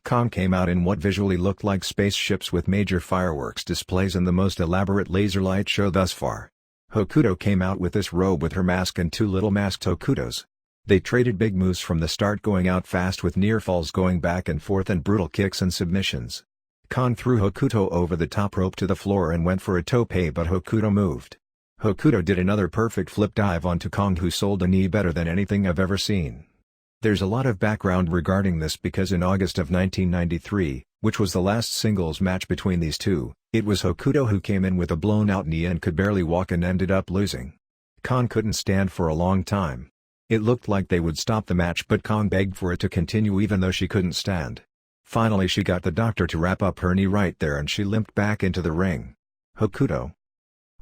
Kong came out in what visually looked like spaceships with major fireworks displays and the most elaborate laser light show thus far. Hokuto came out with this robe with her mask and 2 little masked Hokutos. They traded big moves from the start going out fast with near falls going back and forth and brutal kicks and submissions. Kong threw Hokuto over the top rope to the floor and went for a tope but Hokuto moved. Hokuto did another perfect flip dive onto Kong who sold a knee better than anything I've ever seen. There's a lot of background regarding this because in August of 1993, which was the last singles match between these two, it was Hokuto who came in with a blown-out knee and could barely walk and ended up losing. Kong couldn't stand for a long time. It looked like they would stop the match but Kong begged for it to continue even though she couldn't stand. Finally she got the doctor to wrap up her knee right there and she limped back into the ring. Hokuto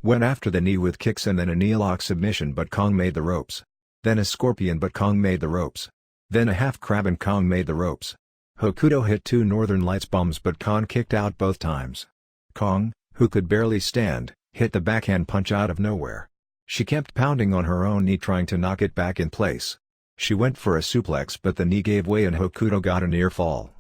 went after the knee with kicks and then a knee lock submission but Kong made the ropes. Then a scorpion but Kong made the ropes. Then a half crab and Kong made the ropes. Hokuto hit 2 Northern Lights bombs but Kong kicked out both times. Kong, who could barely stand, hit the backhand punch out of nowhere. She kept pounding on her own knee trying to knock it back in place. She went for a suplex but the knee gave way and Hokuto got a near fall.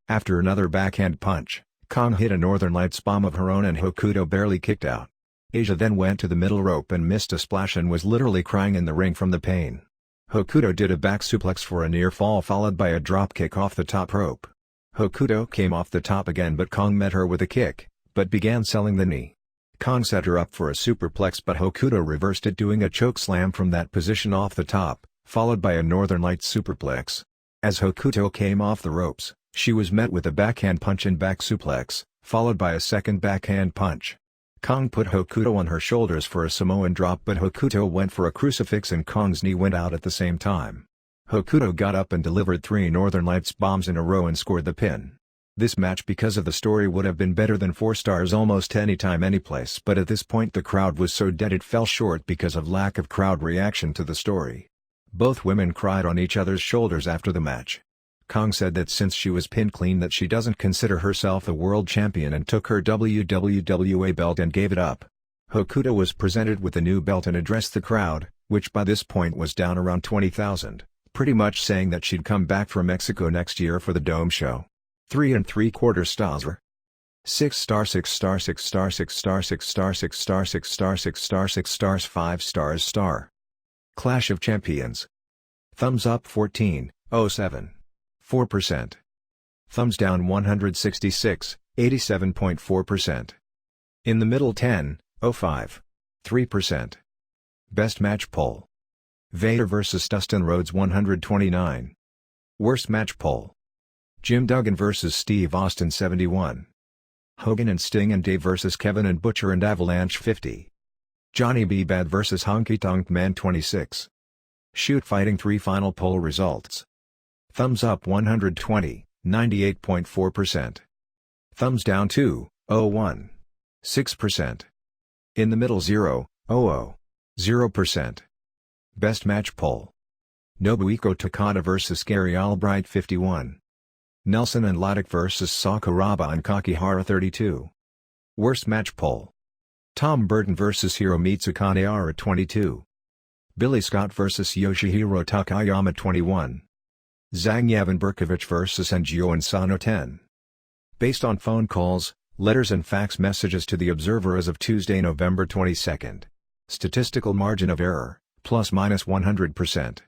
After another backhand punch, Kong hit a Northern Lights bomb of her own and Hokuto barely kicked out. Asia then went to the middle rope and missed a splash and was literally crying in the ring from the pain. Hokuto did a back suplex for a near fall followed by a drop kick off the top rope. Hokuto came off the top again but Kong met her with a kick, but began selling the knee. Kong set her up for a superplex but Hokuto reversed it doing a choke slam from that position off the top, followed by a Northern Lights superplex. As Hokuto came off the ropes, she was met with a backhand punch and back suplex, followed by a second backhand punch. Kong put Hokuto on her shoulders for a Samoan drop but Hokuto went for a crucifix and Kong's knee went out at the same time. Hokuto got up and delivered 3 Northern Lights bombs in a row and scored the pin. This match because of the story would have been better than 4 stars almost anytime anyplace but at this point the crowd was so dead it fell short because of lack of crowd reaction to the story. Both women cried on each other's shoulders after the match. Kong said that since she was pinned clean that she doesn't consider herself a world champion and took her WWWA belt and gave it up. Hokuto was presented with the new belt and addressed the crowd, which by this point was down around 20,000, pretty much saying that she'd come back from Mexico next year for the Dome show. 3.75 stars. 6 star 6 star 6 star 6 star 6 star 6 star 6 star 6 star 6 stars 5 stars star. Clash of Champions. Thumbs up 14.07. 4%. Thumbs down 166, 87.4%. In the middle 10.05. 3%. Best match poll. Vader vs Dustin Rhodes 129. Worst match poll. Jim Duggan vs Steve Austin 71. Hogan and Sting and Dave vs Kevin and Butcher and Avalanche 50. Johnny B. Bad vs Honky Tonk Man 26. Shoot Fighting 3 Final poll results. Thumbs up 120, 98.4%. Thumbs down 2, 01. 6%. In the middle 0, 00. 0%. Best match poll. Nobuhiko Takada vs Gary Albright 51. Nelson and Laddick vs Sakuraba and Kakihara 32. Worst match poll. Tom Burton vs Hiromitsu Kanehara 22. Billy Scott vs Yoshihiro Takayama 21. Zhang Yevon Berkovich vs Enjio Insano 10. Based on phone calls, letters and fax messages to the Observer as of Tuesday, November 22. Statistical margin of error, plus-minus 100%.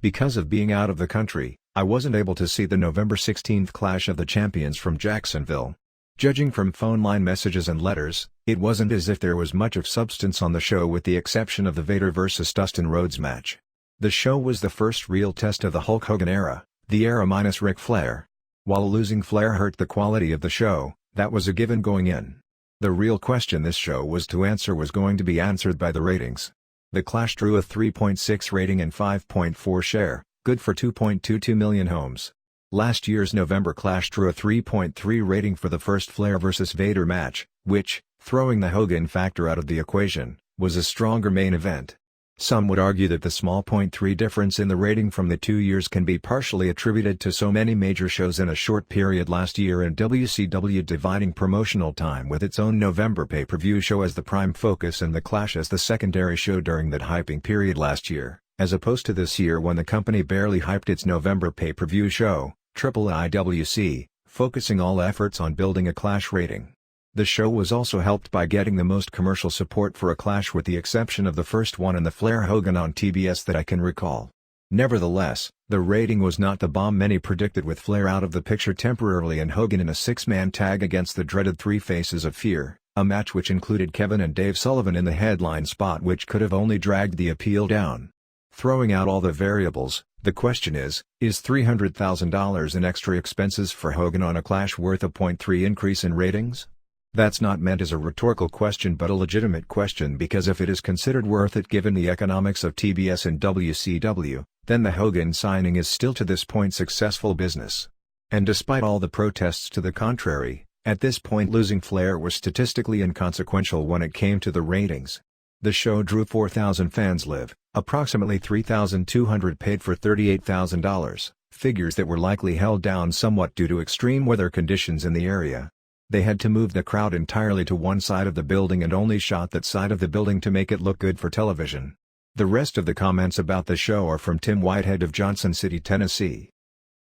Because of being out of the country, I wasn't able to see the November 16 Clash of the Champions from Jacksonville. Judging from phone line messages and letters, it wasn't as if there was much of substance on the show with the exception of the Vader vs Dustin Rhodes match. The show was the first real test of the Hulk Hogan era, the era minus Ric Flair. While losing Flair hurt the quality of the show, that was a given going in. The real question this show was to answer was going to be answered by the ratings. The Clash drew a 3.6 rating and 5.4 share, good for 2.22 million homes. Last year's November Clash drew a 3.3 rating for the first Flair vs Vader match, which, throwing the Hogan factor out of the equation, was a stronger main event. Some would argue that the small 0.3 difference in the rating from the 2 years can be partially attributed to so many major shows in a short period last year and WCW dividing promotional time with its own November pay-per-view show as the prime focus and the Clash as the secondary show during that hyping period last year, as opposed to this year when the company barely hyped its November pay-per-view show, Triple IWC, focusing all efforts on building a Clash rating. The show was also helped by getting the most commercial support for a Clash with the exception of the first one and the Flair Hogan on TBS that I can recall. Nevertheless, the rating was not the bomb many predicted with Flair out of the picture temporarily and Hogan in a six-man tag against the dreaded Three Faces of Fear, a match which included Kevin and Dave Sullivan in the headline spot which could have only dragged the appeal down. Throwing out all the variables, the question is $300,000 in extra expenses for Hogan on a Clash worth a 0.3 increase in ratings? That's not meant as a rhetorical question but a legitimate question because if it is considered worth it given the economics of TBS and WCW, then the Hogan signing is still to this point successful business. And despite all the protests to the contrary, at this point losing Flair was statistically inconsequential when it came to the ratings. The show drew 4,000 fans live, approximately 3,200 paid for $38,000, figures that were likely held down somewhat due to extreme weather conditions in the area. They had to move the crowd entirely to one side of the building and only shot that side of the building to make it look good for television. The rest of the comments about the show are from Tim Whitehead of Johnson City, Tennessee.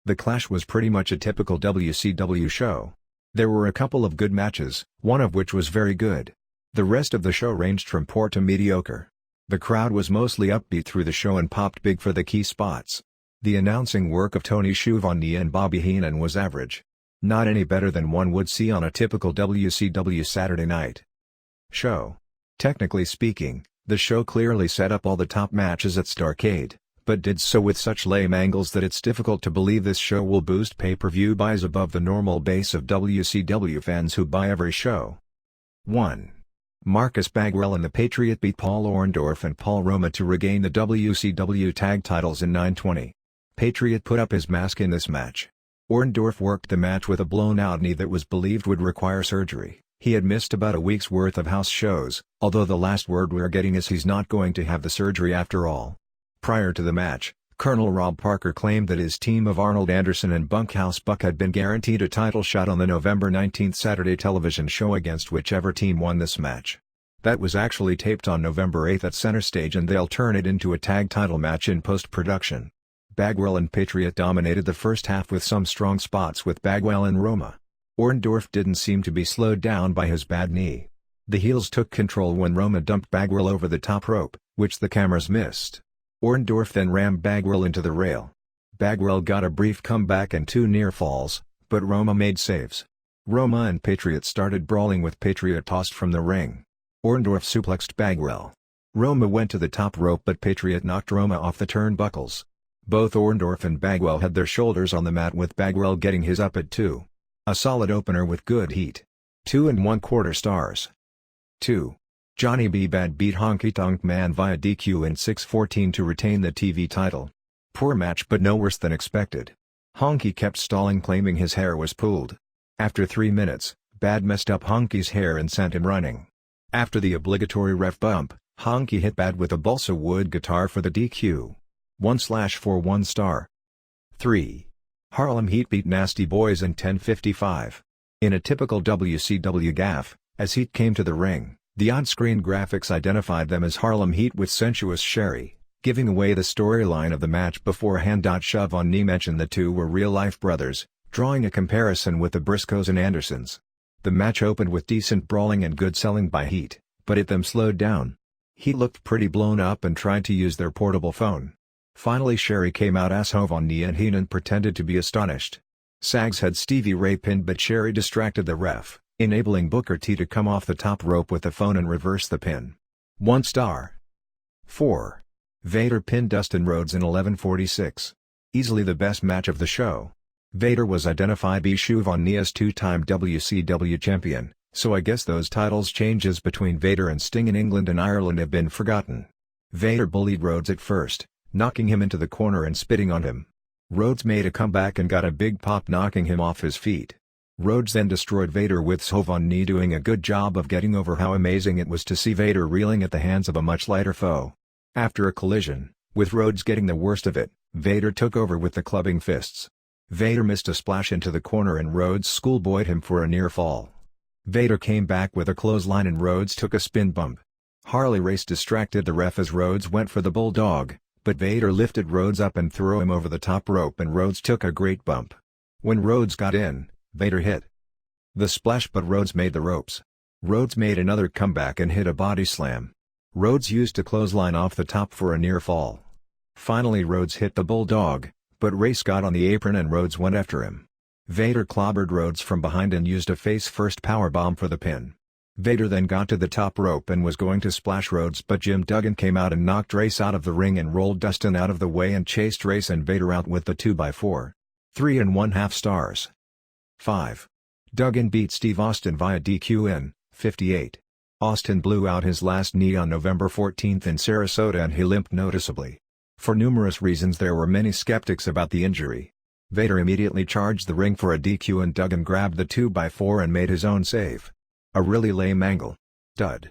The Clash was pretty much a typical WCW show. There were a couple of good matches, one of which was very good. The rest of the show ranged from poor to mediocre. The crowd was mostly upbeat through the show and popped big for the key spots. The announcing work of Tony Schiavone and Bobby Heenan was average. Not any better than one would see on a typical WCW Saturday night show. Technically speaking, the show clearly set up all the top matches at Starrcade, but did so with such lame angles that it's difficult to believe this show will boost pay-per-view buys above the normal base of WCW fans who buy every show. 1. Marcus Bagwell and the Patriot beat Paul Orndorff and Paul Roma to regain the WCW tag titles in 9:20. Patriot put up his mask in this match. Orndorff worked the match with a blown-out knee that was believed would require surgery. He had missed about a week's worth of house shows, although the last word we're getting is he's not going to have the surgery after all. Prior to the match, Colonel Rob Parker claimed that his team of Arnold Anderson and Bunkhouse Buck had been guaranteed a title shot on the November 19 Saturday television show against whichever team won this match. That was actually taped on November 8 at Center Stage and they'll turn it into a tag title match in post-production. Bagwell and Patriot dominated the first half with some strong spots with Bagwell and Roma. Orndorff didn't seem to be slowed down by his bad knee. The heels took control when Roma dumped Bagwell over the top rope, which the cameras missed. Orndorff then rammed Bagwell into the rail. Bagwell got a brief comeback and 2 near falls, but Roma made saves. Roma and Patriot started brawling with Patriot tossed from the ring. Orndorff suplexed Bagwell. Roma went to the top rope but Patriot knocked Roma off the turnbuckles. Both Orndorff and Bagwell had their shoulders on the mat with Bagwell getting his up at 2. A solid opener with good heat. 2 1/4 stars. 2. Johnny B. Bad beat Honky Tonk Man via DQ in 6:14 to retain the TV title. Poor match but no worse than expected. Honky kept stalling claiming his hair was pulled. After 3 minutes, Bad messed up Honky's hair and sent him running. After the obligatory ref bump, Honky hit Bad with a balsa wood guitar for the DQ. 1/4 1 star. 3. Harlem Heat beat Nasty Boys in 10:55. In a typical WCW gaffe, as Heat came to the ring, the on-screen graphics identified them as Harlem Heat with Sensuous Sherry, giving away the storyline of the match beforehand. Shove on Knee mentioned the two were real-life brothers, drawing a comparison with the Briscoes and Andersons. The match opened with decent brawling and good selling by Heat, but it them slowed down. Heat looked pretty blown up and tried to use their portable phone. Finally Sherry came out as Hove on Knee and Heenan pretended to be astonished. Sags had Stevie Ray pinned but Sherry distracted the ref, enabling Booker T to come off the top rope with the phone and reverse the pin. 1 star. 4. Vader pinned Dustin Rhodes in 11:46. Easily the best match of the show. Vader was identified by Shuv on Knee as two-time WCW champion, so I guess those titles changes between Vader and Sting in England and Ireland have been forgotten. Vader bullied Rhodes at first, knocking him into the corner and spitting on him. Rhodes made a comeback and got a big pop knocking him off his feet. Rhodes then destroyed Vader with Shove on Knee, doing a good job of getting over how amazing it was to see Vader reeling at the hands of a much lighter foe. After a collision, with Rhodes getting the worst of it, Vader took over with the clubbing fists. Vader missed a splash into the corner and Rhodes schoolboyed him for a near fall. Vader came back with a clothesline and Rhodes took a spin bump. Harley Race distracted the ref as Rhodes went for the bulldog, but Vader lifted Rhodes up and threw him over the top rope and Rhodes took a great bump. When Rhodes got in, Vader hit the splash but Rhodes made the ropes. Rhodes made another comeback and hit a body slam. Rhodes used a clothesline off the top for a near fall. Finally Rhodes hit the bulldog, but Race got on the apron and Rhodes went after him. Vader clobbered Rhodes from behind and used a face-first powerbomb for the pin. Vader then got to the top rope and was going to splash Rhodes but Jim Duggan came out and knocked Race out of the ring and rolled Dustin out of the way and chased Race and Vader out with the 2x4. 3 1/2 stars. 5. Duggan beat Steve Austin via DQ in 58. Austin blew out his last knee on November 14 in Sarasota and he limped noticeably. For numerous reasons there were many skeptics about the injury. Vader immediately charged the ring for a DQ and Duggan grabbed the 2x4 and made his own save. A really lame angle. Dud.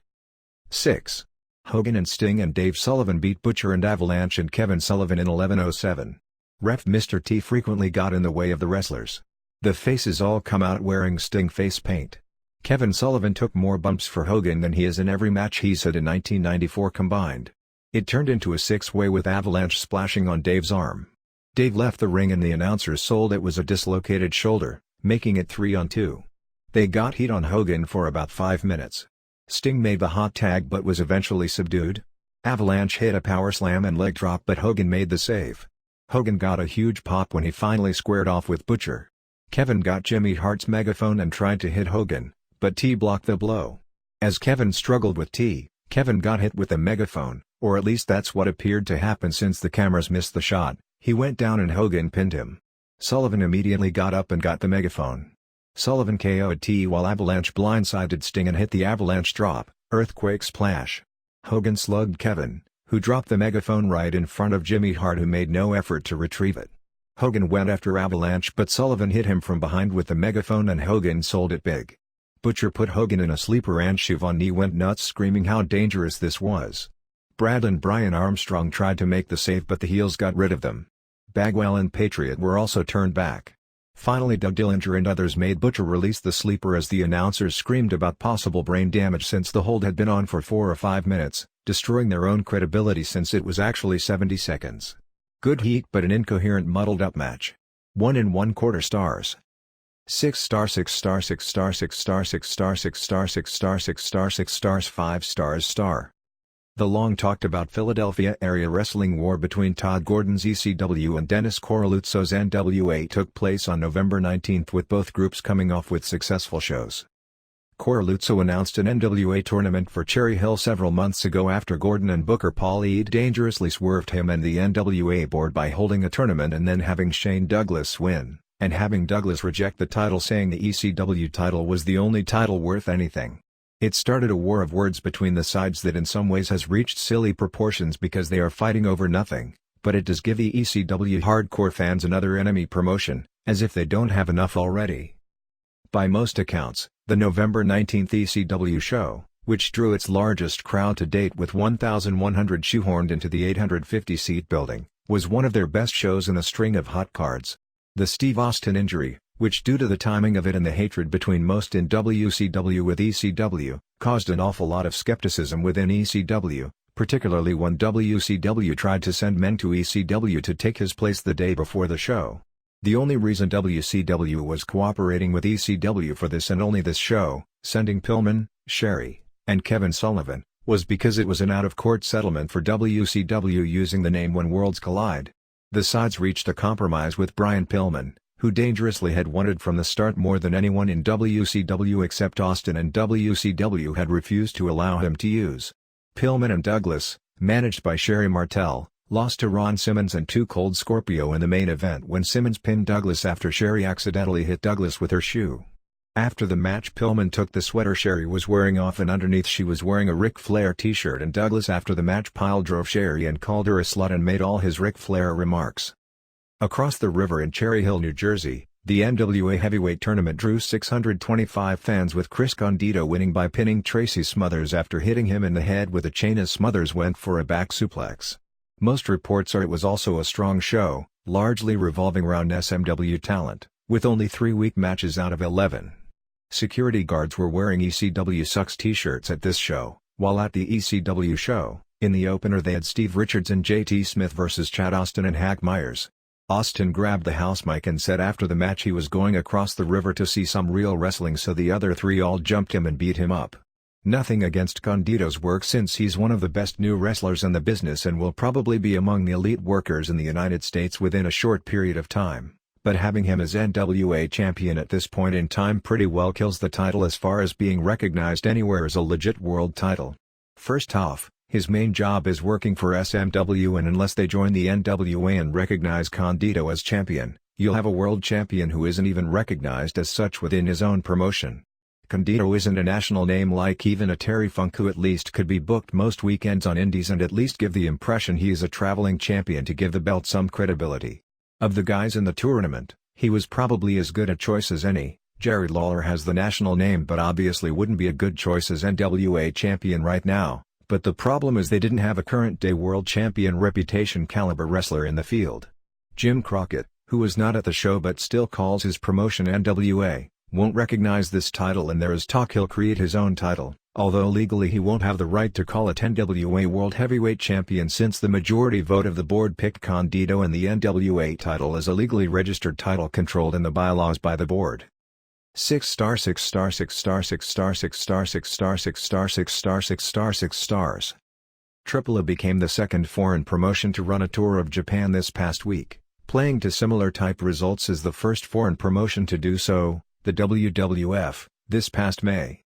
6. Hogan and Sting and Dave Sullivan beat Butcher and Avalanche and Kevin Sullivan in 11:07. Ref Mr. T frequently got in the way of the wrestlers. The faces all come out wearing Sting face paint. Kevin Sullivan took more bumps for Hogan than he has in every match he's had in 1994 combined. It turned into a six-way with Avalanche splashing on Dave's arm. Dave left the ring and the announcers sold it was a dislocated shoulder, making it 3-on-2. They got heat on Hogan for about 5 minutes. Sting made the hot tag but was eventually subdued. Avalanche hit a power slam and leg drop but Hogan made the save. Hogan got a huge pop when he finally squared off with Butcher. Kevin got Jimmy Hart's megaphone and tried to hit Hogan, but T blocked the blow. As Kevin struggled with T, Kevin got hit with the megaphone, or at least that's what appeared to happen since the cameras missed the shot. He went down and Hogan pinned him. Sullivan immediately got up and got the megaphone. Sullivan KO'd T while Avalanche blindsided Sting and hit the Avalanche drop, earthquake splash. Hogan slugged Kevin, who dropped the megaphone right in front of Jimmy Hart who made no effort to retrieve it. Hogan went after Avalanche but Sullivan hit him from behind with the megaphone and Hogan sold it big. Butcher put Hogan in a sleeper and Shove on Knee went nuts screaming how dangerous this was. Brad and Brian Armstrong tried to make the save but the heels got rid of them. Bagwell and Patriot were also turned back. Finally Doug Dillinger and others made Butcher release the sleeper as the announcers screamed about possible brain damage since the hold had been on for 4 or 5 minutes, destroying their own credibility since it was actually 70 seconds. Good heat but an incoherent muddled up match. 1 1/4 stars. 6 star 6 star 6 star 6 star 6 star 6 star 6 star 6 star 6 stars 5 stars star. The long talked about Philadelphia area wrestling war between Todd Gordon's ECW and Dennis Coralluzzo's NWA took place on November 19 with both groups coming off with successful shows. Coralluzzo announced an NWA tournament for Cherry Hill several months ago after Gordon and Booker Paulie dangerously swerved him and the NWA board by holding a tournament and then having Shane Douglas win, and having Douglas reject the title saying the ECW title was the only title worth anything. It started a war of words between the sides that in some ways has reached silly proportions because they are fighting over nothing, but it does give ECW hardcore fans another enemy promotion, as if they don't have enough already. By most accounts, the November 19th ECW show, which drew its largest crowd to date with 1,100 shoehorned into the 850-seat building, was one of their best shows in a string of hot cards. The Steve Austin injury, which due to the timing of it and the hatred between most in WCW with ECW, caused an awful lot of skepticism within ECW, particularly when WCW tried to send men to ECW to take his place the day before the show. The only reason WCW was cooperating with ECW for this and only this show, sending Pillman, Sherry, and Kevin Sullivan, was because it was an out-of-court settlement for WCW using the name When Worlds Collide. The sides reached a compromise with Brian Pillman, who dangerously had wanted from the start more than anyone in WCW except Austin, and WCW had refused to allow him to use. Pillman and Douglas, managed by Sherry Martel, lost to Ron Simmons and Too Cold Scorpio in the main event when Simmons pinned Douglas after Sherry accidentally hit Douglas with her shoe. After the match, Pillman took the sweater Sherry was wearing off and underneath she was wearing a Ric Flair t-shirt, and Douglas after the match pile-drove Sherry and called her a slut and made all his Ric Flair remarks. Across the river in Cherry Hill, New Jersey, the NWA Heavyweight Tournament drew 625 fans, with Chris Condito winning by pinning Tracy Smothers after hitting him in the head with a chain as Smothers went for a back suplex. Most reports are it was also a strong show, largely revolving around SMW talent, with only 3 weak matches out of 11. Security guards were wearing ECW Sucks t-shirts at this show, while at the ECW show, in the opener they had Steve Richards and JT Smith vs Chad Austin and Hack Myers. Austin grabbed the house mic and said after the match he was going across the river to see some real wrestling, so the other three all jumped him and beat him up. Nothing against Condito's work, since he's one of the best new wrestlers in the business and will probably be among the elite workers in the United States within a short period of time, but having him as NWA champion at this point in time pretty well kills the title as far as being recognized anywhere as a legit world title. First off, his main job is working for SMW, and unless they join the NWA and recognize Condito as champion, you'll have a world champion who isn't even recognized as such within his own promotion. Condito isn't a national name like even a Terry Funk, who at least could be booked most weekends on indies and at least give the impression he is a traveling champion to give the belt some credibility. Of the guys in the tournament, he was probably as good a choice as any. Jerry Lawler has the national name but obviously wouldn't be a good choice as NWA champion right now. But the problem is they didn't have a current-day world champion reputation caliber wrestler in the field. Jim Crockett, who was not at the show but still calls his promotion NWA, won't recognize this title, and there is talk he'll create his own title, although legally he won't have the right to call it NWA World Heavyweight Champion since the majority vote of the board picked Condito, and the NWA title is a legally registered title controlled in the bylaws by the board. 6-star 6-star 6-star 6-star 6-star 6-star 6-star 6-star 6-star 6 stars. AAA became the second foreign promotion to run a tour of Japan this past week, playing to similar type results as the first foreign promotion to do so, the WWF, this past May.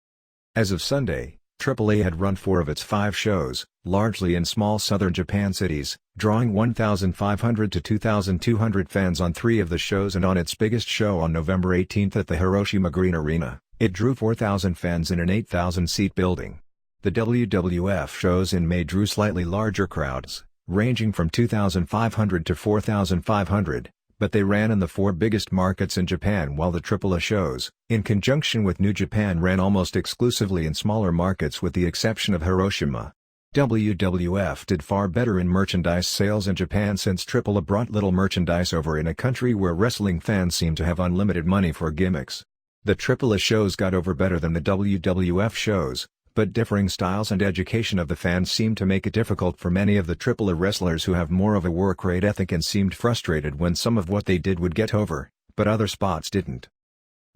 As of Sunday, AAA had run 4 of its 5 shows, largely in small southern Japan cities, drawing 1,500 to 2,200 fans on 3 of the shows, and on its biggest show on November 18 at the Hiroshima Green Arena, it drew 4,000 fans in an 8,000-seat building. The WWF shows in May drew slightly larger crowds, ranging from 2,500 to 4,500, but they ran in the 4 biggest markets in Japan, while the AAA shows, in conjunction with New Japan, ran almost exclusively in smaller markets with the exception of Hiroshima. WWF did far better in merchandise sales in Japan since AAA brought little merchandise over in a country where wrestling fans seem to have unlimited money for gimmicks. The AAA shows got over better than the WWF shows, but differing styles and education of the fans seemed to make it difficult for many of the AAA wrestlers who have more of a work rate ethic and seemed frustrated when some of what they did would get over, but other spots didn't.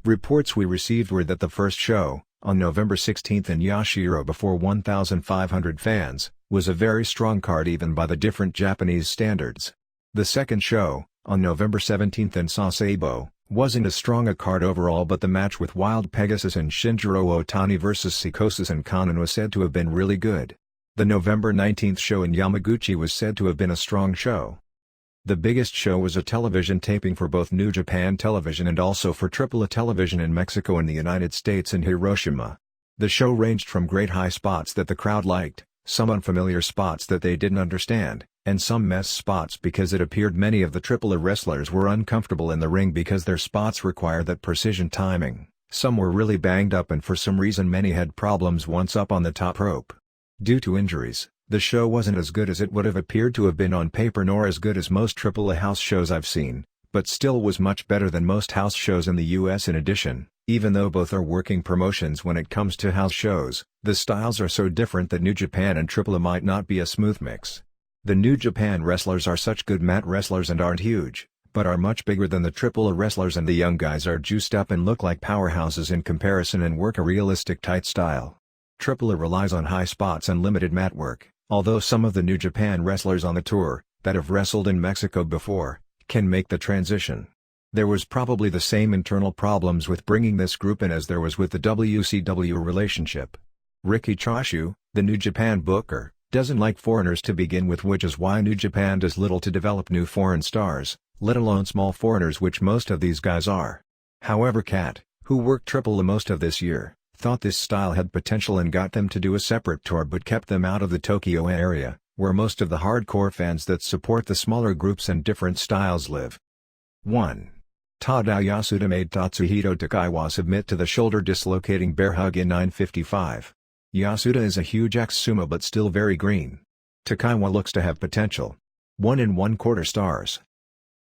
Reports we received were that the first show, on November 16 in Yashiro before 1,500 fans, was a very strong card even by the different Japanese standards. The second show, on November 17 in Sasebo, wasn't as strong a card overall, but the match with Wild Pegasus and Shinjiro Otani vs Psychosis and Kanon was said to have been really good. The November 19 show in Yamaguchi was said to have been a strong show. The biggest show was a television taping for both New Japan Television and also for AAA Television in Mexico and the United States in Hiroshima. The show ranged from great high spots that the crowd liked, some unfamiliar spots that they didn't understand, and some mess spots because it appeared many of the AAA wrestlers were uncomfortable in the ring because their spots required that precision timing. Some were really banged up and for some reason many had problems once up on the top rope. Due to injuries, the show wasn't as good as it would have appeared to have been on paper nor as good as most AAA house shows I've seen, but still was much better than most house shows in the US. In addition, even though both are working promotions when it comes to house shows, the styles are so different that New Japan and AAA might not be a smooth mix. The New Japan wrestlers are such good mat wrestlers and aren't huge, but are much bigger than the AAA wrestlers, and the young guys are juiced up and look like powerhouses in comparison and work a realistic tight style. AAA relies on high spots and limited mat work, although some of the New Japan wrestlers on the tour, that have wrestled in Mexico before, can make the transition. There was probably the same internal problems with bringing this group in as there was with the WCW relationship. Riki Choshu, the New Japan booker, doesn't like foreigners to begin with, which is why New Japan does little to develop new foreign stars, let alone small foreigners, which most of these guys are. However, Cat, who worked AAA most of this year, thought this style had potential and got them to do a separate tour but kept them out of the Tokyo area, where most of the hardcore fans that support the smaller groups and different styles live. 1. Tadao Yasuda made Tatsuhito Takaiwa submit to the shoulder dislocating bear hug in 9:55. Yasuda is a huge ex-sumo but still very green. Takaiwa looks to have potential. 1 1/4 stars.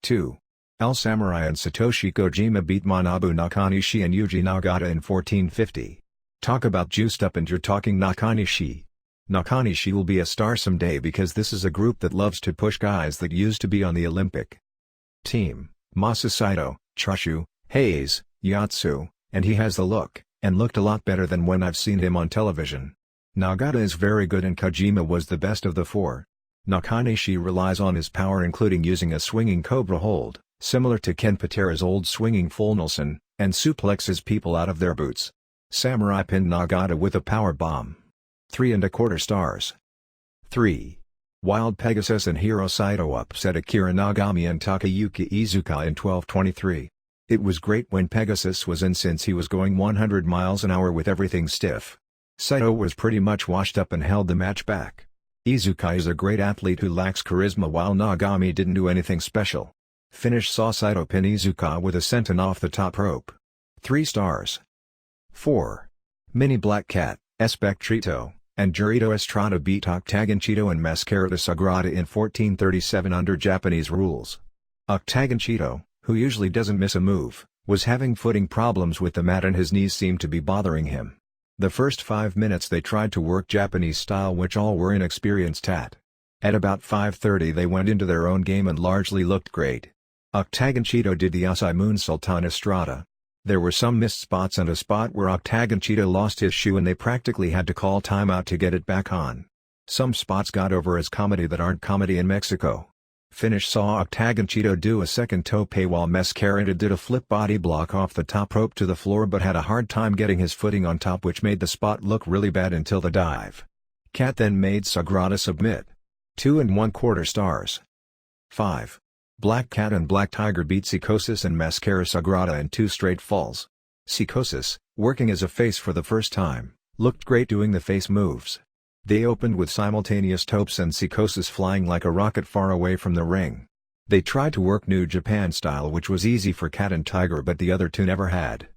2. El Samurai and Satoshi Kojima beat Manabu Nakanishi and Yuji Nagata in 14:50. Talk about juiced up, and you're talking Nakanishi. Nakanishi will be a star someday because this is a group that loves to push guys that used to be on the Olympic team. Masa Saito, Choshu, Hayes, Yatsu, and he has the look, and looked a lot better than when I've seen him on television. Nagata is very good and Kojima was the best of the four. Nakanishi relies on his power, including using a swinging cobra hold, similar to Ken Patera's old swinging full Nelson, and suplexes people out of their boots. Samurai pinned Nagata with a power bomb. 3 1/4 stars. 3. Wild Pegasus and Hiro Saito upset Akira Nagami and Takayuki Iizuka in 12:23. It was great when Pegasus was in since he was going 100 miles an hour with everything stiff. Saito was pretty much washed up and held the match back. Iizuka is a great athlete who lacks charisma while Nagami didn't do anything special. Finish saw Saito pin Iizuka with a senton off the top rope. 3 stars. 4. Mini Black Cat, Espectrito, and Jurito Estrada beat Octagon Cheeto and Mascarita Sagrada in 14:37 under Japanese rules. Octagon Cheeto, who usually doesn't miss a move, was having footing problems with the mat and his knees seemed to be bothering him. The first 5 minutes they tried to work Japanese style, which all were inexperienced at. At about 5:30 they went into their own game and largely looked great. Octagon Cheeto did the Asai moonsault on Estrada. There were some missed spots and a spot where Octagon Cheeto lost his shoe and they practically had to call timeout to get it back on. Some spots got over as comedy that aren't comedy in Mexico. Finish saw Octagon Cheeto do a second tope while Mascarita did a flip body block off the top rope to the floor but had a hard time getting his footing on top, which made the spot look really bad until the dive. Cat then made Sagrada submit. 2 1/4 stars. 5. Black Cat and Black Tiger beat Psicosis and Mascara Sagrada in 2 straight falls. Psicosis, working as a face for the first time, looked great doing the face moves. They opened with simultaneous topes and Psicosis flying like a rocket far away from the ring. They tried to work New Japan style, which was easy for Cat and Tiger, but the other two never had.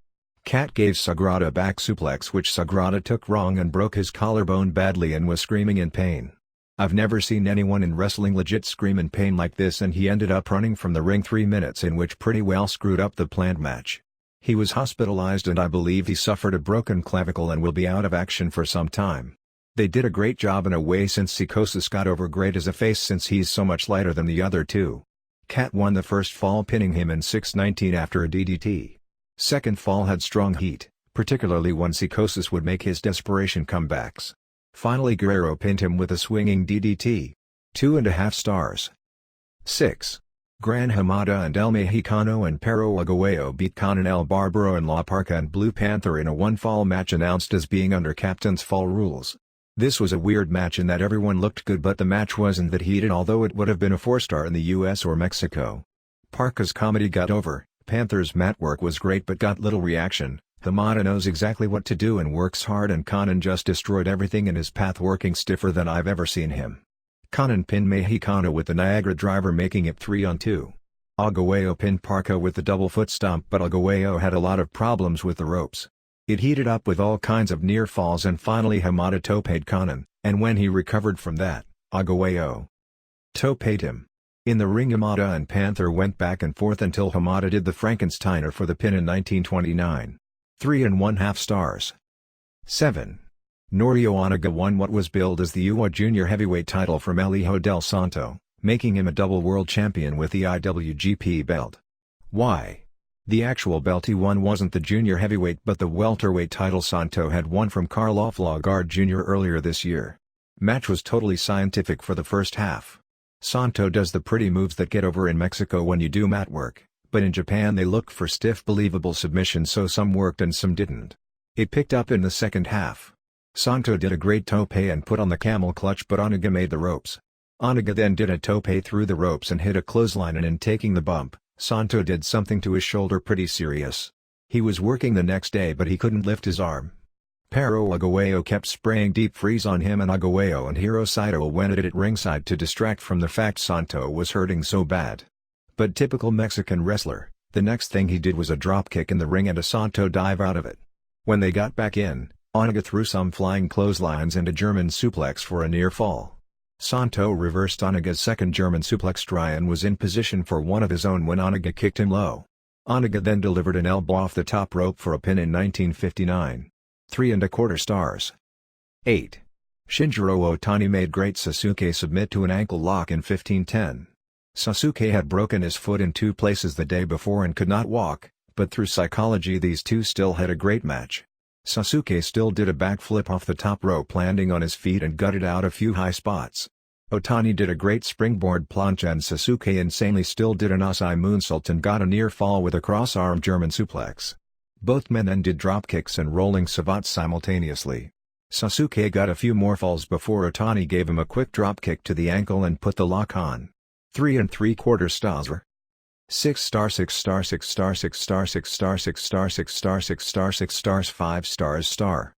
Cat gave Sagrada a back suplex which Sagrada took wrong and broke his collarbone badly and was screaming in pain. I've never seen anyone in wrestling legit scream in pain like this, and he ended up running from the ring 3 minutes in, which pretty well screwed up the planned match. He was hospitalized and I believe he suffered a broken clavicle and will be out of action for some time. They did a great job in a way since Psicosis got over great as a face since he's so much lighter than the other two. Cat won the first fall pinning him in 6:19 after a DDT. Second fall had strong heat, particularly when Psicosis would make his desperation comebacks. Finally Guerrero pinned him with a swinging DDT. 2 1/2 stars. 6. Gran Hamada and El Mexicano and Perro Aguayo beat Conan El Barbaro and La Parca and Blue Panther in a 1-fall match announced as being under Captain's Fall rules. This was a weird match in that everyone looked good but the match wasn't that heated, although it would have been a 4-star in the US or Mexico. Parca's comedy got over, Panther's mat work was great but got little reaction, Hamada knows exactly what to do and works hard, and Conan just destroyed everything in his path, working stiffer than I've ever seen him. Conan pinned Mexicano with the Niagara driver, making it 3-on-2. Arguello pinned Parco with the double foot stomp, but Arguello had a lot of problems with the ropes. It heated up with all kinds of near falls, and finally Hamada toped Conan, and when he recovered from that, Arguello toped him. In the ring, Hamada and Panther went back and forth until Hamada did the Frankensteiner for the pin in 1929. 3.5 stars. 7. Norio Onaga won what was billed as the UWA Junior Heavyweight title from El Hijo del Santo, making him a double world champion with the IWGP belt. Why? The actual belt he won wasn't the junior heavyweight but the welterweight title Santo had won from Karloff Lagarde Jr. earlier this year. Match was totally scientific for the first half. Santo does the pretty moves that get over in Mexico when you do mat work, but in Japan they look for stiff believable submissions, so some worked and some didn't. It picked up in the second half. Santo did a great tope and put on the camel clutch, but Onaga made the ropes. Onaga then did a tope through the ropes and hit a clothesline, and in taking the bump, Santo did something to his shoulder pretty serious. He was working the next day but he couldn't lift his arm. Pero Arguello kept spraying deep freeze on him, and Arguello and Hiro Saito went at it at ringside to distract from the fact Santo was hurting so bad. But typical Mexican wrestler, the next thing he did was a dropkick in the ring and a Santo dive out of it. When they got back in, Onaga threw some flying clotheslines and a German suplex for a near fall. Santo reversed Onaga's second German suplex try and was in position for one of his own when Onaga kicked him low. Onaga then delivered an elbow off the top rope for a pin in 1959. 3.25 stars. 8. Shinjiro Otani made Great Sasuke submit to an ankle lock in 1510. Sasuke had broken his foot in 2 places the day before and could not walk, but through psychology these two still had a great match. Sasuke still did a backflip off the top rope, landing on his feet and gutted out a few high spots. Otani did a great springboard plancha, and Sasuke insanely still did an Asai moonsault and got a near fall with a cross-arm German suplex. Both men then did dropkicks and rolling savate simultaneously. Sasuke got a few more falls before Otani gave him a quick dropkick to the ankle and put the lock on. 3.75 stars. 6 star 6 star 6 star 6 star 6 star 6 star 6 star 6 star 6 stars 5 stars star.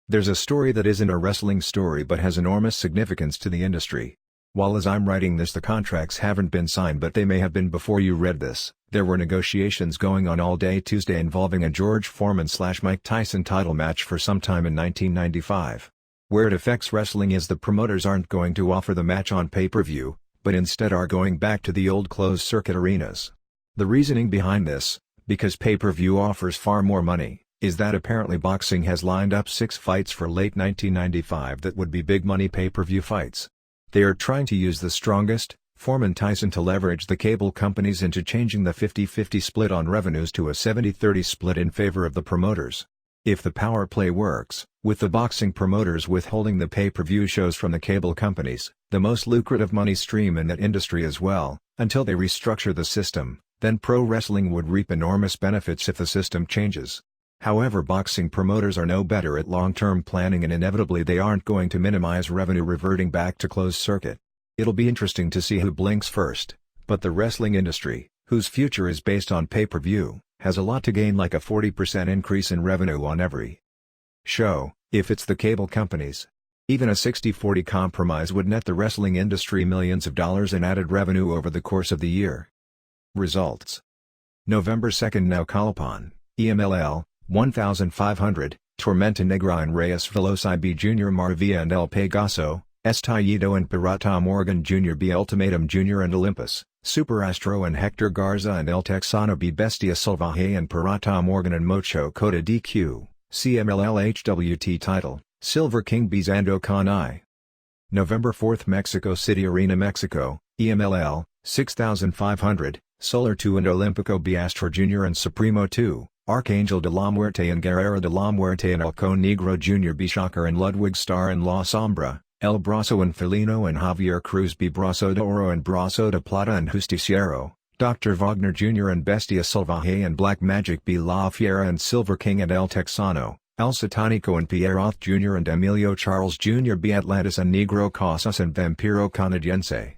There's a story that isn't a wrestling story but has enormous significance to the industry. While as I'm writing this the contracts haven't been signed, but they may have been before you read this, there were negotiations going on all day Tuesday involving a George Foreman/Mike Tyson title match for some time in 1995. Where it affects wrestling is the promoters aren't going to offer the match on pay-per-view, but instead are going back to the old closed-circuit arenas. The reasoning behind this, because pay-per-view offers far more money, is that apparently boxing has lined up 6 fights for late 1995 that would be big-money pay-per-view fights. They are trying to use the strongest, Foreman-Tyson, to leverage the cable companies into changing the 50-50 split on revenues to a 70-30 split in favor of the promoters. If the power play works, with the boxing promoters withholding the pay-per-view shows from the cable companies, the most lucrative money stream in that industry as well, until they restructure the system, then pro wrestling would reap enormous benefits if the system changes. However, boxing promoters are no better at long-term planning, and inevitably they aren't going to minimize revenue reverting back to closed circuit. It'll be interesting to see who blinks first, but the wrestling industry, whose future is based on pay-per-view, has a lot to gain, like a 40% increase in revenue on every show, if it's the cable companies. Even a 60-40 compromise would net the wrestling industry millions of dollars in added revenue over the course of the year. Results: November 2, Naucalpan, EMLL, 1,500, Tormenta Negra and Reyes Veloci B Jr. Maravilla and El Pegaso, Estallido and Pirata Morgan Jr. B Ultimatum Jr. and Olympus, Superastro and Hector Garza and El Texano B Bestia Salvaje and Pirata Morgan and Mocho Cota DQ, CMLL HWT title, Silver King B Zando Khan I. November 4, Mexico City Arena Mexico, EMLL, 6,500, Solar 2 and Olympico B Astro Jr. and Supremo 2, Arcangel de la Muerte and Guerrero de la Muerte and Halcón Negro Jr. B Shocker and Ludwig Star and La Sombra, El Brazo and Felino and Javier Cruz B Brazo de Oro and Brazo de Plata and Justiciero, Dr. Wagner Jr. and Bestia Salvaje and Black Magic B La Fiera and Silver King and El Texano, El Satanico and Pierroth Jr. and Emilio Charles Jr. B Atlantis and Negro Casas and Vampiro Canadiense.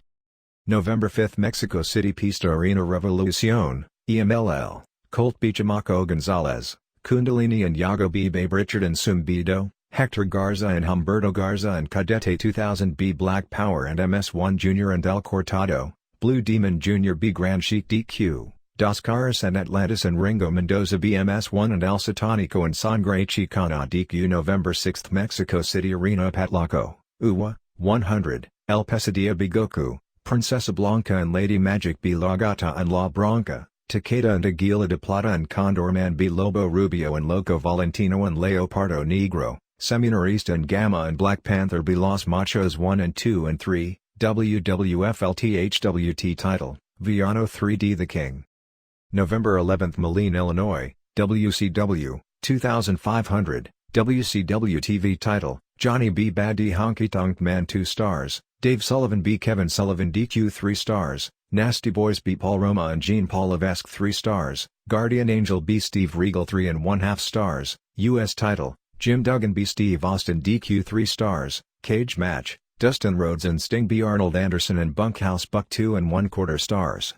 November 5, Mexico City Pista Arena Revolucion, EMLL, Colt B Chamaco Gonzalez, Kundalini and Yago B. Babe Richard and Zumbido, Hector Garza and Humberto Garza and Cadete 2000 B. Black Power and MS1 Jr. and El Cortado, Blue Demon Jr. B. Grand Chic DQ, Dos Caras and Atlantis and Ringo Mendoza B. MS1 and El Satanico and Sangre Chicana DQ November 6 Mexico City Arena Patlaco, Uwa, 100, El Pesadilla B. Goku, Princesa Blanca and Lady Magic B. La Gata and La Bronca, Takeda and Aguila de Plata and Condor Man B. Lobo Rubio and Loco Valentino and Leopardo Negro, Seminarista and Gamma and Black Panther B. Los Machos 1 and 2 and 3, WWF LTHWT title, Viano 3D The King. November 11 Moline, Illinois, WCW, 2500, WCW TV title, Johnny B. Bad D. Honky Tonk Man 2 stars, Dave Sullivan B. Kevin Sullivan DQ 3 stars, Nasty Boys B. Paul Roma and Gene Paul Levesque 3 stars, Guardian Angel B. Steve Regal 3½ stars, U.S. title, Jim Duggan B. Steve Austin DQ 3 stars, Cage match, Dustin Rhodes and Sting B. Arnold Anderson and Bunkhouse Buck 2¼ stars.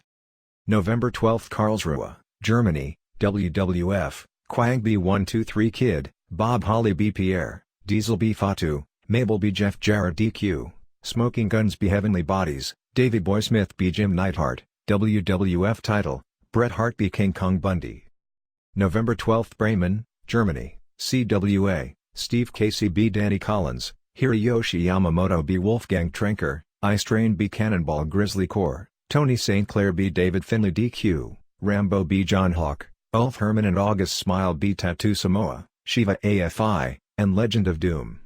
November 12 Karlsruhe, Germany, WWF, Quang B. 123 Kid, Bob Holly B. Pierre, Diesel B. Fatu, Mabel B. Jeff Jarrett DQ, Smoking Guns B. Heavenly Bodies, Davey Boy Smith B. Jim Neidhart, WWF title, Bret Hart B. King Kong Bundy. November 12 Bremen, Germany, CWA, Steve Casey B. Danny Collins, Hiroyoshi Yamamoto B. Wolfgang Trenker, Ice Train B. Cannonball Grizzly Core, Tony St. Clair B. David Finlay DQ, Rambo B. John Hawk, Ulf Herman and August Smile B. Tattoo Samoa, Shiva AFI, and Legend of Doom.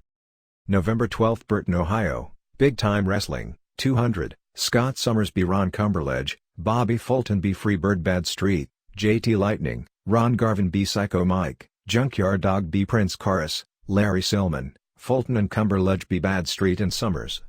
November 12 Burton, Ohio, Big Time Wrestling, 200, Scott Summers B. Ron Cumberledge, Bobby Fulton B. Freebird Bad Street, JT Lightning, Ron Garvin B. Psycho Mike, Junkyard Dog B. Prince Karis, Larry Silman, Fulton and Cumberledge B. Bad Street and Summers.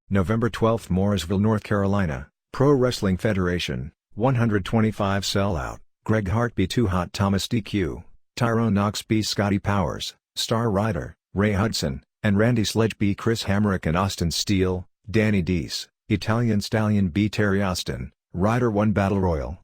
November 12 Mooresville, North Carolina, Pro Wrestling Federation, 125 Sellout, Greg Hart B. Too Hot Thomas DQ, Tyrone Knox B. Scotty Powers, Star Rider, Ray Hudson, and Randy Sledge B. Chris Hamrick and Austin Steele, Danny Deese, Italian Stallion B. Terry Austin, Rider 1 Battle Royal.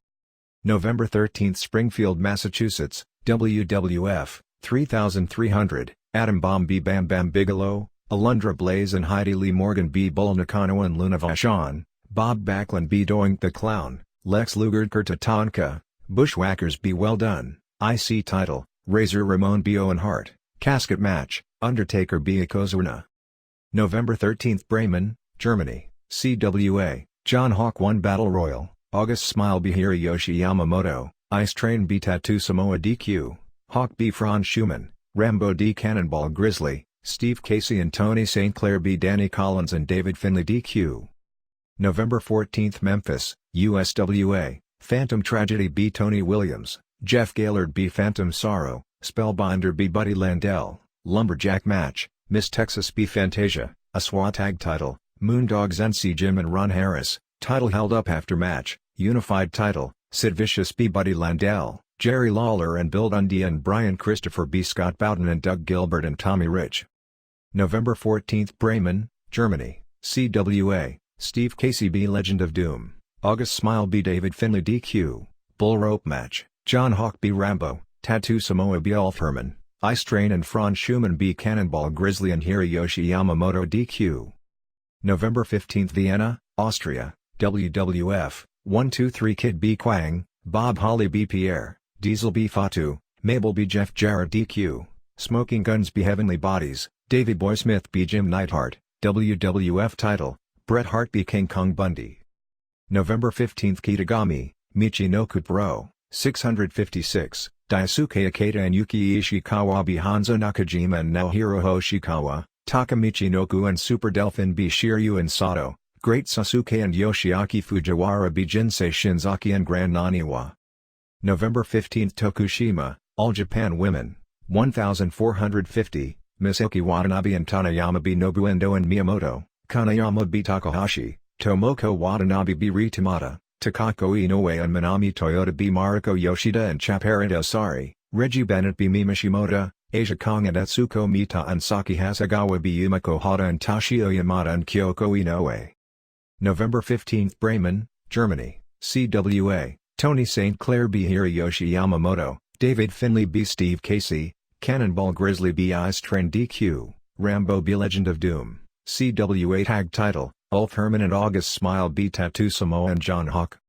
November 13 Springfield, Massachusetts, WWF, 3300, Adam Bomb B. Bam Bam Bigelow, Alundra Blaze and Heidi Lee Morgan B. Bull Nakano and Luna Vachon, Bob Backlund B. Doink the Clown, Lex Luger Kurt Tatanka, Bushwhackers B. Well Done, IC title, Razor Ramon B. Owen Hart, Casket match, Undertaker B. Yokozuna. November 13 Bremen, Germany, CWA, John Hawk 1 Battle Royal, August Smile B. Hiroyoshi Yamamoto, Ice Train B. Tattoo Samoa DQ, Hawk B. Franz Schumann, Rambo D. Cannonball Grizzly, Steve Casey and Tony St. Clair B. Danny Collins and David Finlay DQ. November 14 Memphis, USWA, Phantom Tragedy B. Tony Williams, Jeff Gaylord B. Phantom Sorrow, Spellbinder B. Buddy Landell, Lumberjack match, Miss Texas B. Fantasia, a SWA tag title, Moondogs NC Jim and Ron Harris, title held up after match, Unified title, Sid Vicious B. Buddy Landell, Jerry Lawler and Bill Dundee and Brian Christopher B. Scott Bowden and Doug Gilbert and Tommy Rich. November 14 Bremen, Germany, CWA, Steve Casey B. Legend of Doom, August Smile B. David Finlay DQ, Bull Rope match, John Hawk B. Rambo, Tattoo Samoa B. Ulf Herman, Ice Train and Franz Schumann B. Cannonball Grizzly and Hiroyoshi Yamamoto DQ. November 15 Vienna, Austria, WWF, 123 Kid B. Quang, Bob Holly B. Pierre, Diesel B. Fatu, Mabel B. Jeff Jarrett DQ, Smoking Guns B. Heavenly Bodies, Davey Boy Smith B. Jim Neidhart, WWF title, Bret Hart B. King Kong Bundy. November 15 Kitagami, Michinoku Pro, 656, Daisuke Ikeda and Yuki Ishikawa B. Hanzo Nakajima and Naohiro Hoshikawa, Taka Michinoku and Super Delphin B. Shiryu and Sato, Great Sasuke and Yoshiaki Fujiwara B. Jinsei Shinzaki and Grand Naniwa. November 15 Tokushima, All Japan Women, 1450, Misaki Watanabe and Tanayama B. Nobuendo and Miyamoto, Kanayama B. Takahashi, Tomoko Watanabe B. Ritamata, Takako Inoue and Manami Toyota B. Mariko Yoshida and Chaparita Osari, Reggie Bennett B. Mimishimoto, Asia Kong and Etsuko Mita and Saki Hasegawa B. Yumiko Hata and Tashio Yamada and Kyoko Inoue. November 15 Bremen, Germany, CWA, Tony St. Clair B. Hiroyoshi Yamamoto, David Finley B. Steve Casey, Cannonball Grizzly B. Ice Train DQ, Rambo B. Legend of Doom, CWA Tag Title, Ulf Herman and August Smile B. Tattoo Samoa and John Hawk.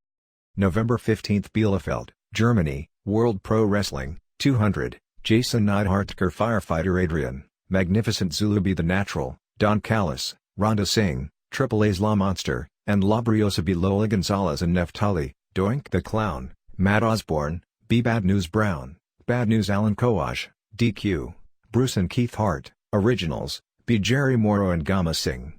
November 15 Bielefeld, Germany, World Pro Wrestling, 200, Jason Neidhartker Firefighter Adrian, Magnificent Zulu B. The Natural, Don Callis, Rhonda Singh, Triple A's La Monster, and La Briosa B. Lola Gonzalez and Neftali, Doink the Clown, Matt Osborne, B. Bad News Brown, Bad News Alan Kowaj, DQ, Bruce and Keith Hart, Originals, B. Jerry Morrow and Gama Singh.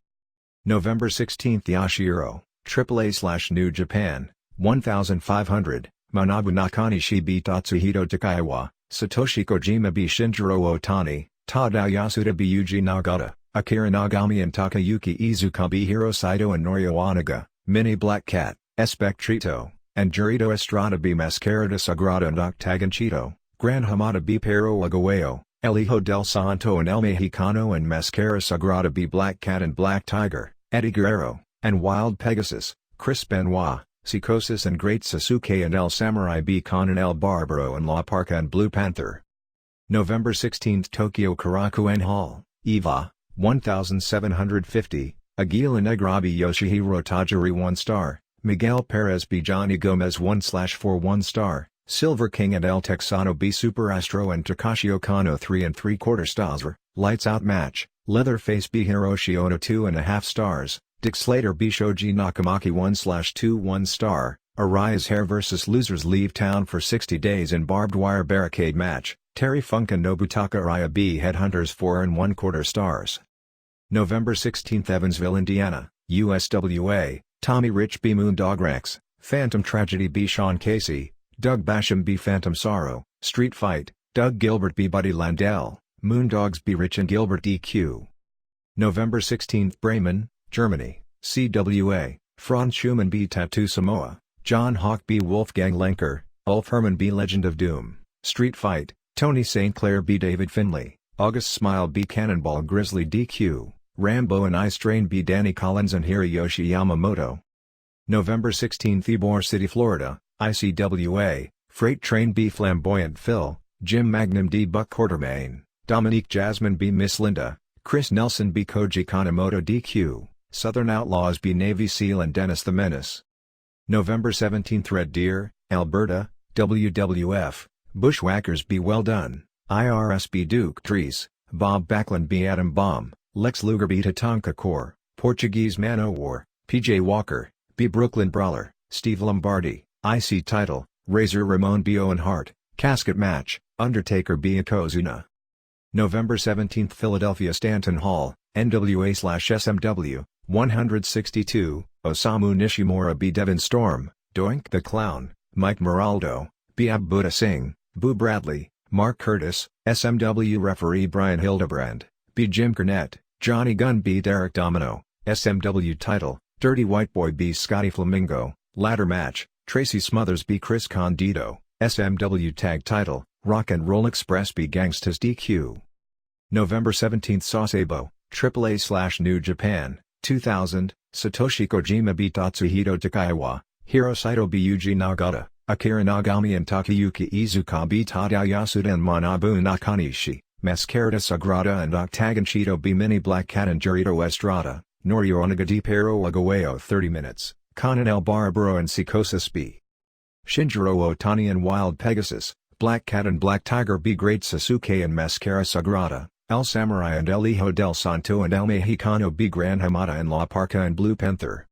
November 16 Yashiro, AAA/New Japan, 1500, Manabu Nakanishi B. Tatsuhito Takaiwa, Satoshi Kojima B. Shinjiro Otani, Tadao Yasuda B. Yuji Nagata, Akira Nagami and Takayuki Iizuka B. Hiro Saito and Norio Oniga, Mini Black Cat, Espectrito, and Jurito Estrada B. Mascarada Sagrada and Octagon Cheeto, Gran Hamada B. Pero Aguayo, El Hijo del Santo and El Mexicano and Mascara Sagrada B. Black Cat and Black Tiger, Eddie Guerrero, and Wild Pegasus, Chris Benoit, Psychosis and Great Sasuke and El Samurai B. Khan and El Barbaro and La Parka and Blue Panther. November 16 Tokyo Korakuen Hall, EVA, 1750, Aguila Negrabi Yoshihiro Tajiri 1 star, Miguel Perez B. Johnny Gomez 1/4 1 star, Silver King and El Texano B. Super Astro and Takashi Okano 3 3/4 stars, Lights Out Match, Leatherface B. Hiroshi Ono 2.5 stars, Dick Slater B. Shoji Nakamaki 1/2 1 star, Arias Hair vs Losers Leave Town for 60 Days in Barbed Wire Barricade Match, Terry Funk and Nobutaka Araya B. Headhunters 4 1/4 stars. November 16 Evansville, Indiana, USWA, Tommy Rich B. Moondog Rex, Phantom Tragedy B. Sean Casey, Doug Basham B. Phantom Sorrow, Street Fight, Doug Gilbert B. Buddy Landell, Moondogs B. Rich and Gilbert DQ. November 16 Bremen, Germany, CWA, Franz Schumann B. Tattoo Samoa, John Hawk B. Wolfgang Lenker, Ulf Herman B. Legend of Doom, Street Fight, Tony St. Clair B. David Finley, August Smile B. Cannonball Grizzly DQ, Rambo and Ice Train B. Danny Collins and Hiroyoshi Yamamoto. November 16 Ybor City, Florida, ICWA, Freight Train B. Flamboyant Phil, Jim Magnum D. Buck Quartermain, Dominique Jasmine B. Miss Linda, Chris Nelson B. Koji Kanemoto DQ, Southern Outlaws B. Navy SEAL and Dennis the Menace. November 17 Red Deer, Alberta, WWF, Bushwhackers B. Well Done, IRS B. Duke Trees, Bob Backlund B. Atom Bomb, Lex Luger B. Tatanka Core, Portuguese Manowar, PJ Walker, B. Brooklyn Brawler, Steve Lombardi, IC Title, Razor Ramon B. Owen Hart, Casket Match, Undertaker B. Yokozuna. November 17 Philadelphia Stanton Hall, NWA/SMW, 162, Osamu Nishimura B. Devin Storm, Doink the Clown, Mike Moraldo, B. Abbuddha Singh, Boo Bradley, Mark Curtis, SMW Referee Brian Hildebrand, B. Jim Cornette, Johnny Gunn B. Derek Domino, SMW Title, Dirty White Boy B. Scotty Flamingo, Ladder Match, Tracy Smothers B. Chris Condito, SMW Tag Title, Rock and Roll Express B. Gangstas DQ. November 17 Sasebo, AAA/New Japan, 2000, Satoshi Kojima B. Tatsuhito Takaiwa, Hiro Saito B. Yuji Nagata, Akira Nagami and Takayuki Iizuka B. Tadao Yasuda and Manabu Nakanishi, Mascarada Sagrada and Octagon Cheeto B. Mini Black Cat and Jurito Estrada, Norio Oniga D. Pero Aguayo 30 minutes, Conan El Barbaro and Psychosis B. Shinjiro Otani and Wild Pegasus, Black Cat and Black Tiger B. Great Sasuke and Mascara Sagrada, El Samurai and El Hijo del Santo and El Mexicano B. Gran Hamada and La Parka and Blue Panther.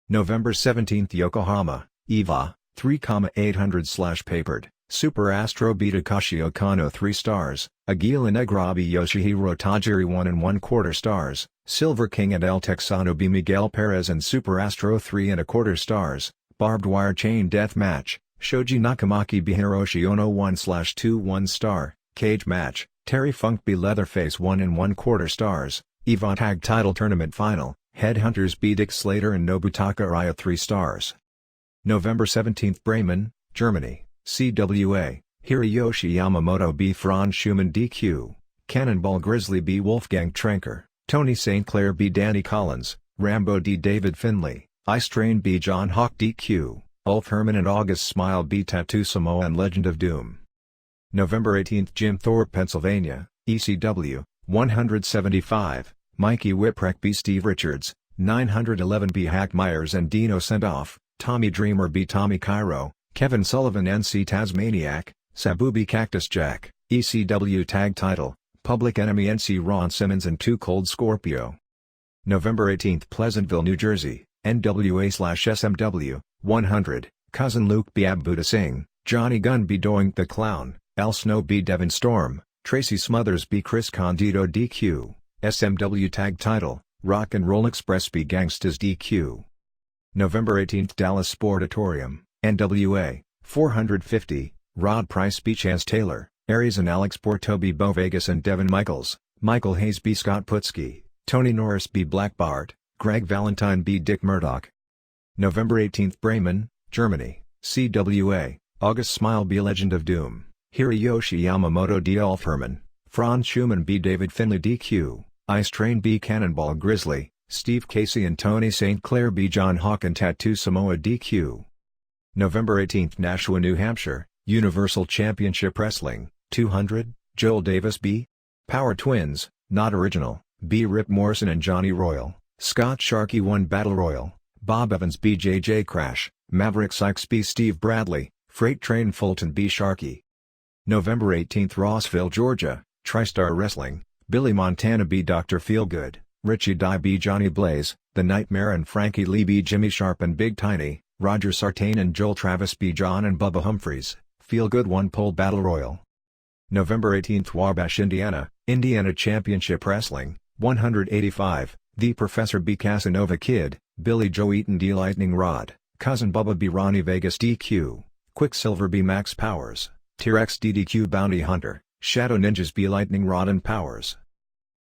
November 17 Yokohama, EVA, 3,800/papered, Super Astro B. Takashi Okano 3 stars, Aguila Negrabi Yoshihiro Tajiri 1 1/4 stars, Silver King and El Texano B. Miguel Perez and Super Astro 3 1/4 stars, Barbed Wire Chain Death Match, Shoji Nakamaki B. Hiroshi Ono 1/2 1 star, Cage Match, Terry Funk B. Leatherface 1 1/4 stars, EVA Tag Title Tournament Final, Headhunters B. Dick Slater and Nobutaka Araya 3 stars. November 17 Bremen, Germany, CWA, Hiroyoshi Yamamoto B. Franz Schumann DQ, Cannonball Grizzly B. Wolfgang Trenker, Tony St. Clair B. Danny Collins, Rambo D. David Finley, Ice Train B. John Hawk DQ, Ulf Herman and August Smile B. Tattoo Samoa and Legend of Doom. November 18, Jim Thorpe, Pennsylvania, ECW, 175, Mikey Whipwreck B. Steve Richards, 911 B. Hack Myers and Dino Sendoff, Tommy Dreamer B. Tommy Cairo, Kevin Sullivan NC Tasmaniac, Sabu B. Cactus Jack, ECW Tag Title, Public Enemy NC Ron Simmons and 2 Cold Scorpio. November 18, Pleasantville, New Jersey, NWA/SMW, 100, Cousin Luke B. Abbuda Singh, Johnny Gunn B. Doink the Clown, Al Snow B. Devin Storm, Tracy Smothers B. Chris Condito DQ, SMW Tag Title, Rock and Roll Express B. Gangstas DQ. November 18, Dallas Sportatorium, NWA, 450, Rod Price B. Chance Taylor, Aries and Alex Porto B. Bo Vegas and Devin Michaels, Michael Hayes B. Scott Putski, Tony Norris B. Black Bart, Greg Valentine B. Dick Murdoch. November 18, Bremen, Germany, CWA, August Smile B. Legend of Doom, Hiroyoshi Yamamoto D. Ulf Herman, Franz Schumann B. David Finlay DQ, Ice Train B. Cannonball Grizzly, Steve Casey and Tony St. Clair B. John Hawk and Tattoo Samoa DQ. November 18, Nashua, New Hampshire, Universal Championship Wrestling, 200, Joel Davis B. Power Twins, Not Original, B. Rip Morrison and Johnny Royal, Scott Sharkey 1 Battle Royal, Bob Evans B. JJ Crash, Maverick Sykes B. Steve Bradley, Freight Train Fulton B. Sharkey. November 18, Rossville, Georgia, TriStar Wrestling, Billy Montana B. Dr. Feelgood, Richie Dye B. Johnny Blaze, The Nightmare and Frankie Lee B. Jimmy Sharp and Big Tiny, Roger Sartain and Joel Travis B. John and Bubba Humphreys, Feelgood 1 Pole Battle Royal. November 18, Wabash, Indiana, Indiana Championship Wrestling, 185, The Professor B. Casanova Kid, Billy Joe Eaton D. Lightning Rod, Cousin Bubba B. Ronnie Vegas DQ, Quicksilver B. Max Powers, T-Rex DDQ Bounty Hunter, Shadow Ninjas B. Lightning Rod and Powers.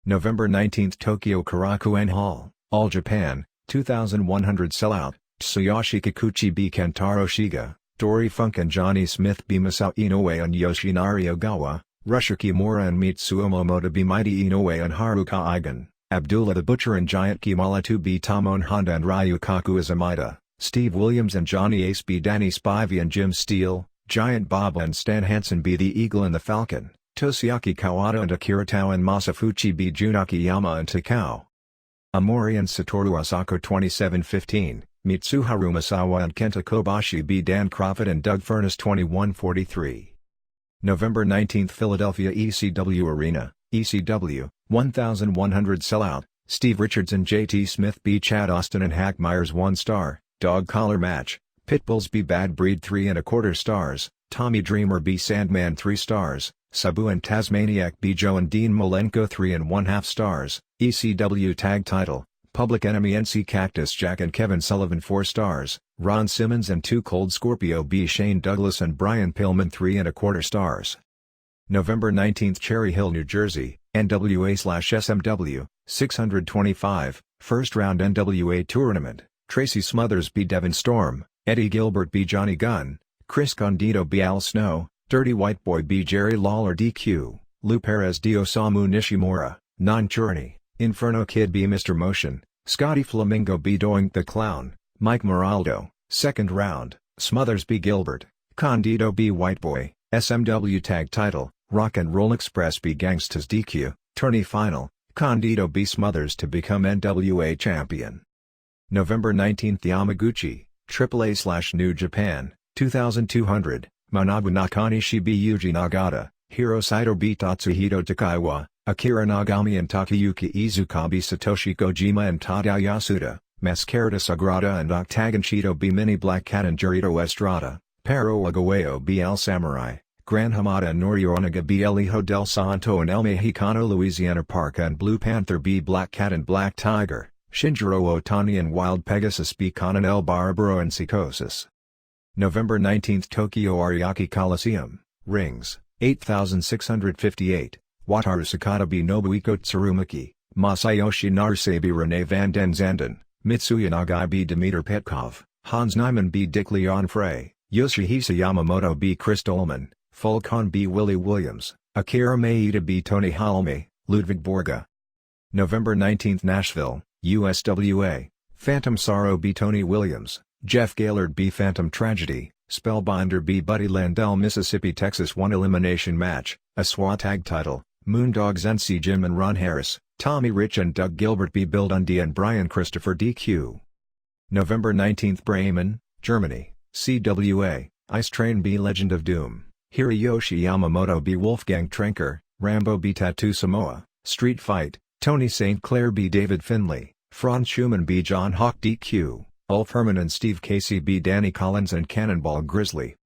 November 19, Tokyo Korakuen Hall, All Japan, 2100 Sellout, Tsuyoshi Kikuchi B. Kentaro Shiga, Dory Funk and Johnny Smith B. Masao Inoue and Yoshinari Ogawa, Rusher Kimura and Mitsuo Momota B. Mighty Inoue and Haruka Eigen, Abdullah the Butcher and Giant Kimala 2 B. Tamon Honda and Ryukaku Izumida, Steve Williams and Johnny Ace B. Danny Spivey and Jim Steele, Giant Bob and Stan Hansen B. The Eagle and the Falcon, Toshiaki Kawada and Akira Tao and Masafuchi B. Junaki Yama and Takao. Amori and Satoru Asako 2715, Mitsuharu Masawa and Kenta Kobashi B. Dan Crawford and Doug Furness 2143. November 19, Philadelphia ECW Arena, ECW, 1100 Sellout, Steve Richards and JT Smith B. Chad Austin and Hack Myers 1 star, Dog Collar Match, Pitbulls B. Bad Breed 3¼ stars, Tommy Dreamer B. Sandman 3 stars, Sabu and Tasmaniac B. Joe and Dean Malenko 3½ stars, ECW Tag Title, Public Enemy NC Cactus Jack and Kevin Sullivan 4 stars, Ron Simmons and 2 Cold Scorpio B. Shane Douglas and Brian Pillman 3¼ stars. November 19, Cherry Hill, New Jersey, NWA/SMW, 625, First Round NWA Tournament, Tracy Smothers B. Devin Storm, Eddie Gilbert B. Johnny Gunn, Chris Condito B. Al Snow, Dirty White Boy B. Jerry Lawler DQ, Lou Perez D. Osamu Nishimura, Non Churney, Inferno Kid B. Mr. Motion, Scotty Flamingo B. Doink the Clown, Mike Moraldo, Second Round, Smothers B. Gilbert, Condito B. White Boy, SMW Tag Title, Rock and Roll Express B. Gangstas DQ, Tourney Final, Condito B. Smothers to become NWA Champion. November 19, Yamaguchi, AAA/New Japan, 2200, Manabu Nakanishi B. Yuji Nagata, Hiro Saito B. Tatsuhito Takaiwa, Akira Nagami and Takayuki Izuka B. Satoshi Kojima and Tadao Yasuda, Mascarita Sagrada and Octagon Cheeto B. Mini Black Cat and Jurito Estrada, Pero Aguayo B. El Samurai, Gran Hamada and Norio Onaga B. El Hijo del Santo and El Mexicano Louisiana Park and Blue Panther B. Black Cat and Black Tiger, Shinjiro Otani and Wild Pegasus B. Conan El Barbaro and Psychosis. November 19, Tokyo Ariake Coliseum, Rings, 8658, Wataru Sakata B. Nobuiko Tsurumaki, Masayoshi Naruse B. Rene van den Zanden, Mitsuya Nagai B. Dimitar Petkov, Hans Nyman B. Dick Leon Frey, Yoshihisa Yamamoto B. Chris Dolman, Fulcon B. Willie Williams, Akira Maeda B. Tony Halme, Ludwig Borga. November 19, Nashville, USWA, Phantom Sorrow B. Tony Williams, Jeff Gaylord B. Phantom Tragedy, Spellbinder B. Buddy Landell Mississippi Texas 1 elimination match, a SWA tag title, Moondogs NC Jim and Ron Harris, Tommy Rich and Doug Gilbert B. Bill Dundee and Brian Christopher DQ. November 19 Bremen, Germany, CWA, Ice Train B. Legend of Doom, Hiroyoshi Yamamoto B. Wolfgang Trenker, Rambo B. Tattoo Samoa, Street Fight, Tony St. Clair B. David Finlay, Franz Schumann B. John Hawk DQ, Ulf Herman and Steve Casey B. Danny Collins and Cannonball Grizzly.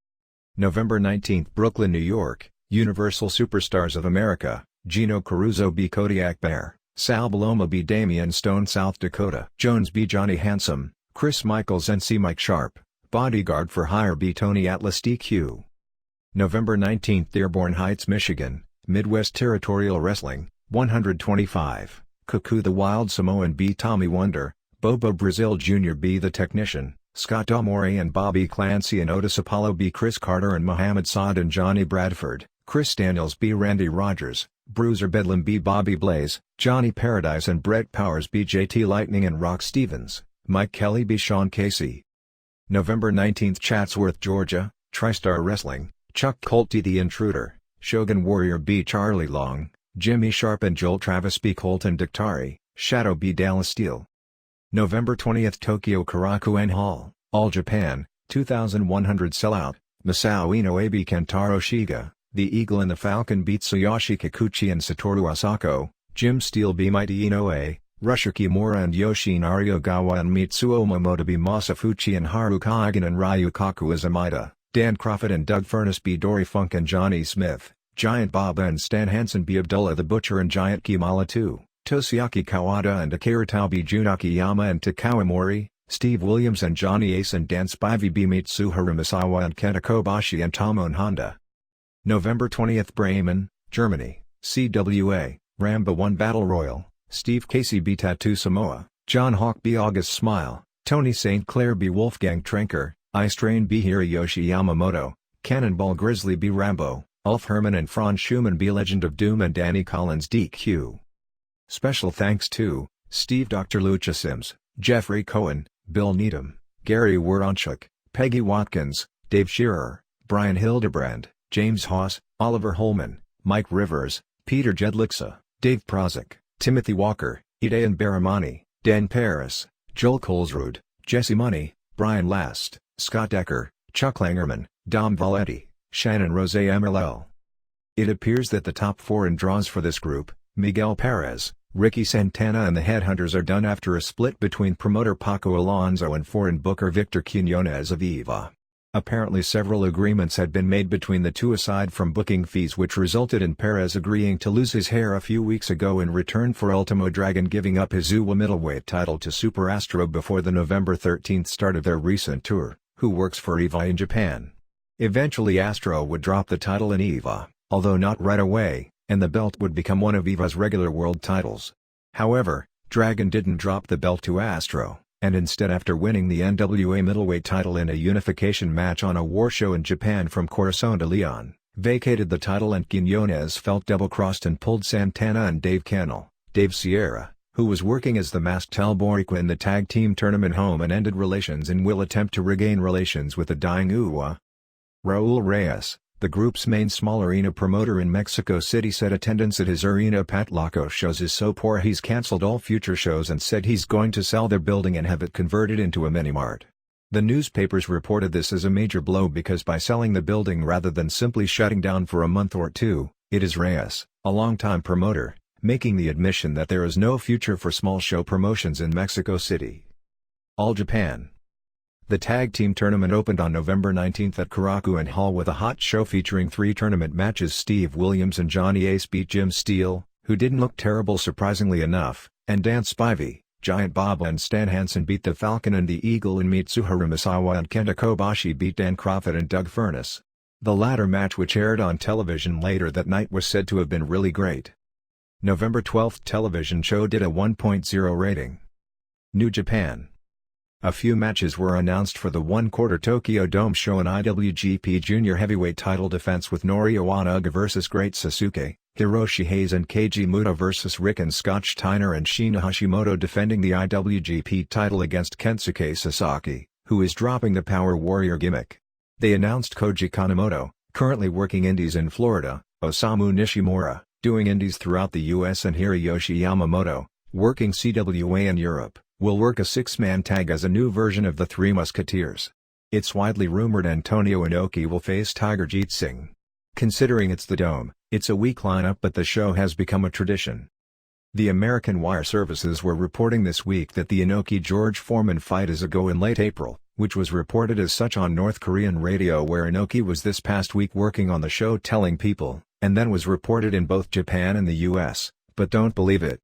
November 19 Brooklyn, New York, Universal Superstars of America, Gino Caruso B. Kodiak Bear, Sal Baloma B. Damian Stone South Dakota, Jones B. Johnny Handsome, Chris Michaels and C. Mike Sharp, Bodyguard for Hire B. Tony Atlas DQ. November 19 Dearborn Heights, Michigan, Midwest Territorial Wrestling, 125, Cuckoo the Wild Samoan B. Tommy Wonder, Bobo Brazil Jr. B. The Technician, Scott Amore and Bobby Clancy and Otis Apollo B. Chris Carter and Muhammad Saad and Johnny Bradford, Chris Daniels B. Randy Rogers, Bruiser Bedlam B. Bobby Blaze, Johnny Paradise and Brett Powers B. JT Lightning and Rock Stevens, Mike Kelly B. Sean Casey. November 19 Chatsworth, Georgia, TriStar Wrestling, Chuck Colty the Intruder, Shogun Warrior B. Charlie Long, Jimmy Sharp and Joel Travis B. Colton Dictari, Shadow B. Dallas Steele. November 20 Tokyo Korakuen Hall, All Japan, 2100 Sellout, Masao Inoue B. Kentaro Shiga, The Eagle and the Falcon beat Tsuyoshi Kikuchi and Satoru Asako, Jim Steele B. Mighty Inoue, Rusher Kimura and Yoshinari Ogawa and Mitsuo Momoto B. Masafuchi and Haru Kaigen and Ryukaku Azumida, Dan Crawford and Doug Furnace B. Dory Funk and Johnny Smith, Giant Baba and Stan Hansen B. Abdullah the Butcher and Giant Kimala 2, Toshiaki Kawada and Akira Tao B. Junaki Yama and Takawa Mori, Steve Williams and Johnny Ace and Dan Spivey B. Mitsuharu Misawa and Kenta Kobashi and Tomoe Honda. November 20 Bremen, Germany, CWA, Rambo 1 Battle Royal, Steve Casey B. Tattoo Samoa, John Hawk B. August Smile, Tony St. Clair B. Wolfgang Trenker, Ice Train B. Hiroyoshi Yamamoto, Cannonball Grizzly B. Rambo, Ulf Herman and Franz Schumann B. Legend of Doom and Danny Collins DQ. Special thanks to Steve Dr. Lucha Sims, Jeffrey Cohen, Bill Needham, Gary Woronchuk, Peggy Watkins, Dave Shearer, Brian Hildebrand, James Haas, Oliver Holman, Mike Rivers, Peter Jedlixa, Dave Prozik, Timothy Walker, Idean Baramani, Dan Paris, Joel Colesrud, Jesse Money, Brian Last, Scott Decker, Chuck Langerman, Dom Valetti, Shannon Rose MLL. It appears that the top 4 in draws for this group, Miguel Perez, Ricky Santana and the Headhunters, are done after a split between promoter Paco Alonso and foreign booker Victor Quinones of EVA. Apparently several agreements had been made between the two aside from booking fees, which resulted in Perez agreeing to lose his hair a few weeks ago in return for Ultimo Dragon giving up his UWA middleweight title to Super Astro before the November 13 start of their recent tour, who works for EVA in Japan. Eventually Astro would drop the title in EVA, although not right away, and the belt would become one of EVA's regular world titles. However, Dragon didn't drop the belt to Astro, and instead, after winning the NWA middleweight title in a unification match on a war show in Japan from Corazon de Leon, vacated the title, and Quinones felt double-crossed and pulled Santana and Dave Cannell, Dave Sierra, who was working as the masked El Boricua in the tag team tournament, home and ended relations and will attempt to regain relations with the dying UWA. Raul Reyes, the group's main small arena promoter in Mexico City, said attendance at his Arena Patlaco shows is so poor he's cancelled all future shows and said he's going to sell their building and have it converted into a mini-mart. The newspapers reported this as a major blow because by selling the building rather than simply shutting down for a month or two, it is Reyes, a longtime promoter, making the admission that there is no future for small show promotions in Mexico City. All Japan. The tag team tournament opened on November 19 at Korakuen Hall with a hot show featuring 3 tournament matches. Steve Williams and Johnny Ace beat Jim Steele, who didn't look terrible surprisingly enough, and Dan Spivey, Giant Baba and Stan Hansen beat the Falcon and the Eagle, and Mitsuharu Misawa and Kenta Kobashi beat Dan Crawford and Doug Furnace. The latter match, which aired on television later that night, was said to have been really great. November 12 television show did a 1.0 rating. New Japan. A few matches were announced for the one-quarter Tokyo Dome show: an IWGP Junior Heavyweight title defense with Nori Owanaga vs Great Sasuke, Hiroshi Hayes and Keiji Muto vs Rick and Scott Steiner, and Shina Hashimoto defending the IWGP title against Kensuke Sasaki, who is dropping the Power Warrior gimmick. They announced Koji Kanemoto, currently working indies in Florida, Osamu Nishimura, doing indies throughout the US, and Hiroyoshi Yamamoto, working CWA in Europe, will work a six-man tag as a new version of the Three Musketeers. It's widely rumored Antonio Inoki will face Tiger Jeet Singh. Considering it's the Dome, it's a weak lineup, but the show has become a tradition. The American wire services were reporting this week that the Inoki-George Foreman fight is a go in late April, which was reported as such on North Korean radio, where Inoki was this past week working on the show telling people, and then was reported in both Japan and the US, but don't believe it.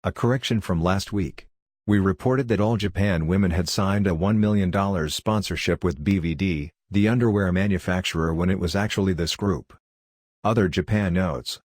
A correction from last week. We reported that All Japan Women had signed a $1 million sponsorship with BVD, the underwear manufacturer, when it was actually this group. Other Japan notes.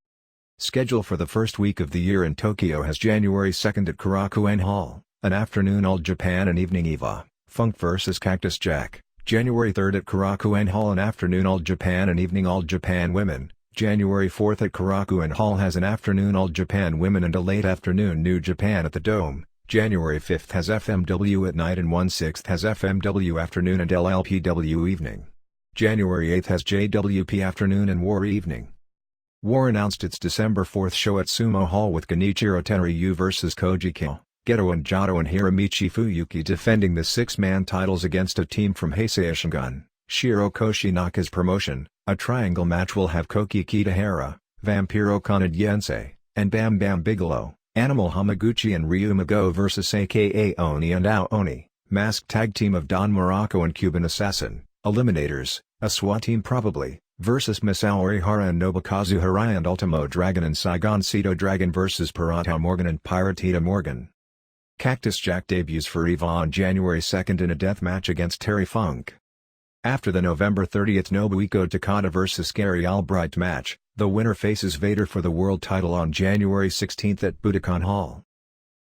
Schedule for the first week of the year in Tokyo has January 2nd at Korakuen Hall, an afternoon All Japan and evening EVA, Funk vs Cactus Jack, January 3rd at Korakuen Hall, an afternoon All Japan and evening All Japan Women, January 4th at Korakuen Hall has an afternoon All Japan Women and a late afternoon New Japan at the Dome, January 5th has FMW at night and 1/6 has FMW afternoon and LLPW evening. January 8th has JWP afternoon and War evening. War announced its December 4th show at Sumo Hall with Genichiro Tenryu vs Koji Kyo, Geto and Jado, and Hiromichi Fuyuki defending the six-man titles against a team from Heisei Shingun, Shiro Koshinaka's promotion. A triangle match will have Koki Kitahara, Vampiro Kanadiense, and Bam Bam Bigelow, Animal Hamaguchi and Ryu Mago vs aka Oni and Ao Oni, masked tag team of Don Morocco and Cuban Assassin, Eliminators, a SWAT team probably, versus Masao Orihara and Nobukazu Hirai, and Ultimo Dragon and Saigon Cedo Dragon vs Parata Morgan and Piratita Morgan. Cactus Jack debuts for EVA on January 2nd in a death match against Terry Funk. After the November 30th Nobuhiko Takada vs Gary Albright match, the winner faces Vader for the world title on January 16th at Budokan Hall.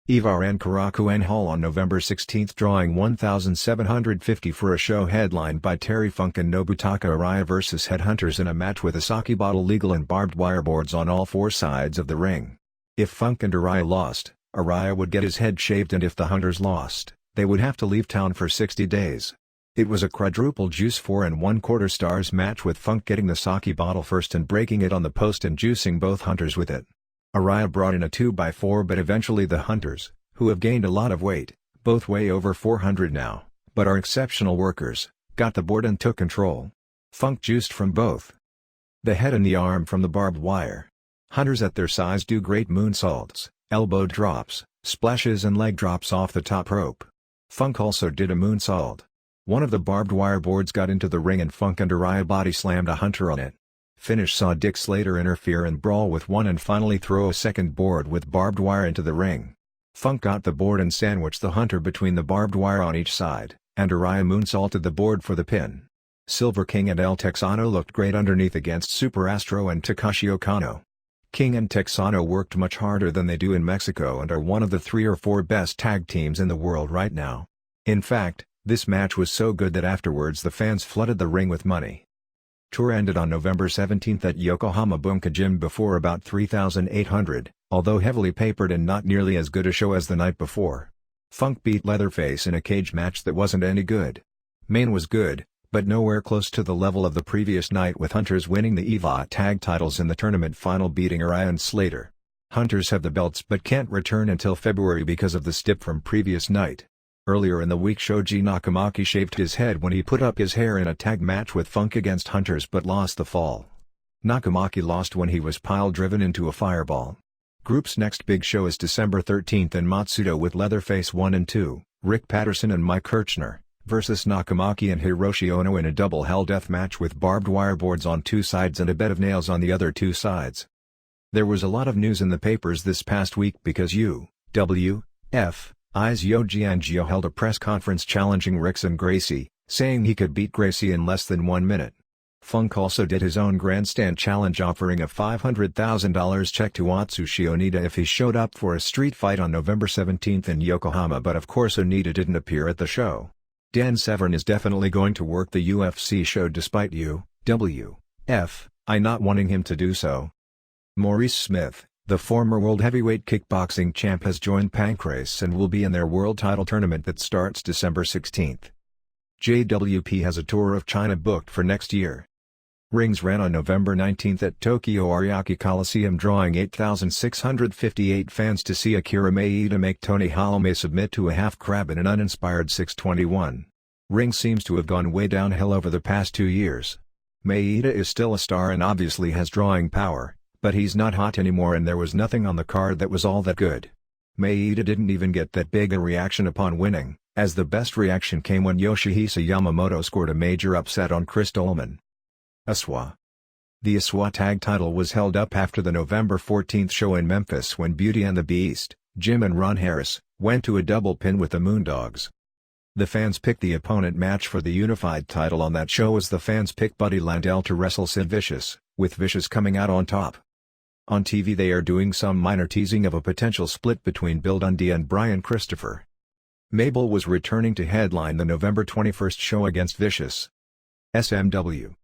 EVA ran Korakuen Hall on November 16th, drawing 1,750 for a show headlined by Terry Funk and Nobutaka Araya vs Headhunters in a match with a sake bottle legal and barbed wire boards on all four sides of the ring. If Funk and Araya lost, Araya would get his head shaved, and if the Hunters lost, they would have to leave town for 60 days. It was a quadruple juice 4 1/4 stars match, with Funk getting the sake bottle first and breaking it on the post and juicing both Hunters with it. Araya brought in a 2x4, but eventually the Hunters, who have gained a lot of weight, both weigh over 400 now, but are exceptional workers, got the board and took control. Funk juiced from both the head and the arm from the barbed wire. Hunters at their size do great moonsaults, elbow drops, splashes and leg drops off the top rope. Funk also did a moonsault. One of the barbed wire boards got into the ring and Funk and Araya body slammed a Hunter on it. Finish saw Dick Slater interfere and brawl with one and finally throw a second board with barbed wire into the ring. Funk got the board and sandwiched the Hunter between the barbed wire on each side, and Araya moonsaulted the board for the pin. Silver King and El Texano looked great underneath against Super Astro and Takashi Okano. King and Texano worked much harder than they do in Mexico and are one of the 3 or 4 best tag teams in the world right now. In fact, this match was so good that afterwards the fans flooded the ring with money. Tour ended on November 17th at Yokohama Bunka Gym before about 3,800, although heavily papered and not nearly as good a show as the night before. Funk beat Leatherface in a cage match that wasn't any good. Main was good, but nowhere close to the level of the previous night, with Hunters winning the EVA tag titles in the tournament final, beating Araya and Slater. Hunters have the belts but can't return until February because of the stip from previous night. Earlier in the week, Shoji Nakamaki shaved his head when he put up his hair in a tag match with Funk against Hunters but lost the fall. Nakamaki lost when he was pile-driven into a fireball. Group's next big show is December 13th in Matsudo with Leatherface 1 and 2, Rick Patterson and Mike Kirchner, versus Nakamaki and Hiroshi Ono in a double hell death match with barbed wire boards on 2 sides and a bed of nails on the other 2 sides. There was a lot of news in the papers this past week because UWF I's Yoji Angio held a press conference challenging Rickson Gracie, saying he could beat Gracie in less than 1 minute. Funk also did his own grandstand challenge, offering a $500,000 check to Atsushi Onita if he showed up for a street fight on November 17th in Yokohama, but of course Onita didn't appear at the show. Dan Severn is definitely going to work the UFC show despite UWF I not wanting him to do so. Maurice Smith, the former world heavyweight kickboxing champ, has joined Pancrase and will be in their world title tournament that starts December 16th. JWP has a tour of China booked for next year. Rings ran on November 19 at Tokyo Ariake Coliseum, drawing 8,658 fans to see Akira Maeda make Tony Halme submit to a half crab in an uninspired 6:21. Rings seems to have gone way downhill over the past 2 years. Maeda is still a star and obviously has drawing power, but he's not hot anymore, and there was nothing on the card that was all that good. Maeda didn't even get that big a reaction upon winning, as the best reaction came when Yoshihisa Yamamoto scored a major upset on Chris Dolman. ASWA. The ASWA tag title was held up after the November 14 show in Memphis when Beauty and the Beast, Jim and Ron Harris, went to a double pin with the Moondogs. The fans picked the opponent match for the unified title on that show as the fans picked Buddy Landel to wrestle Sid Vicious, with Vicious coming out on top. On TV they are doing some minor teasing of a potential split between Bill Dundee and Brian Christopher. Mabel was returning to headline the November 21 show against Vicious. SMW.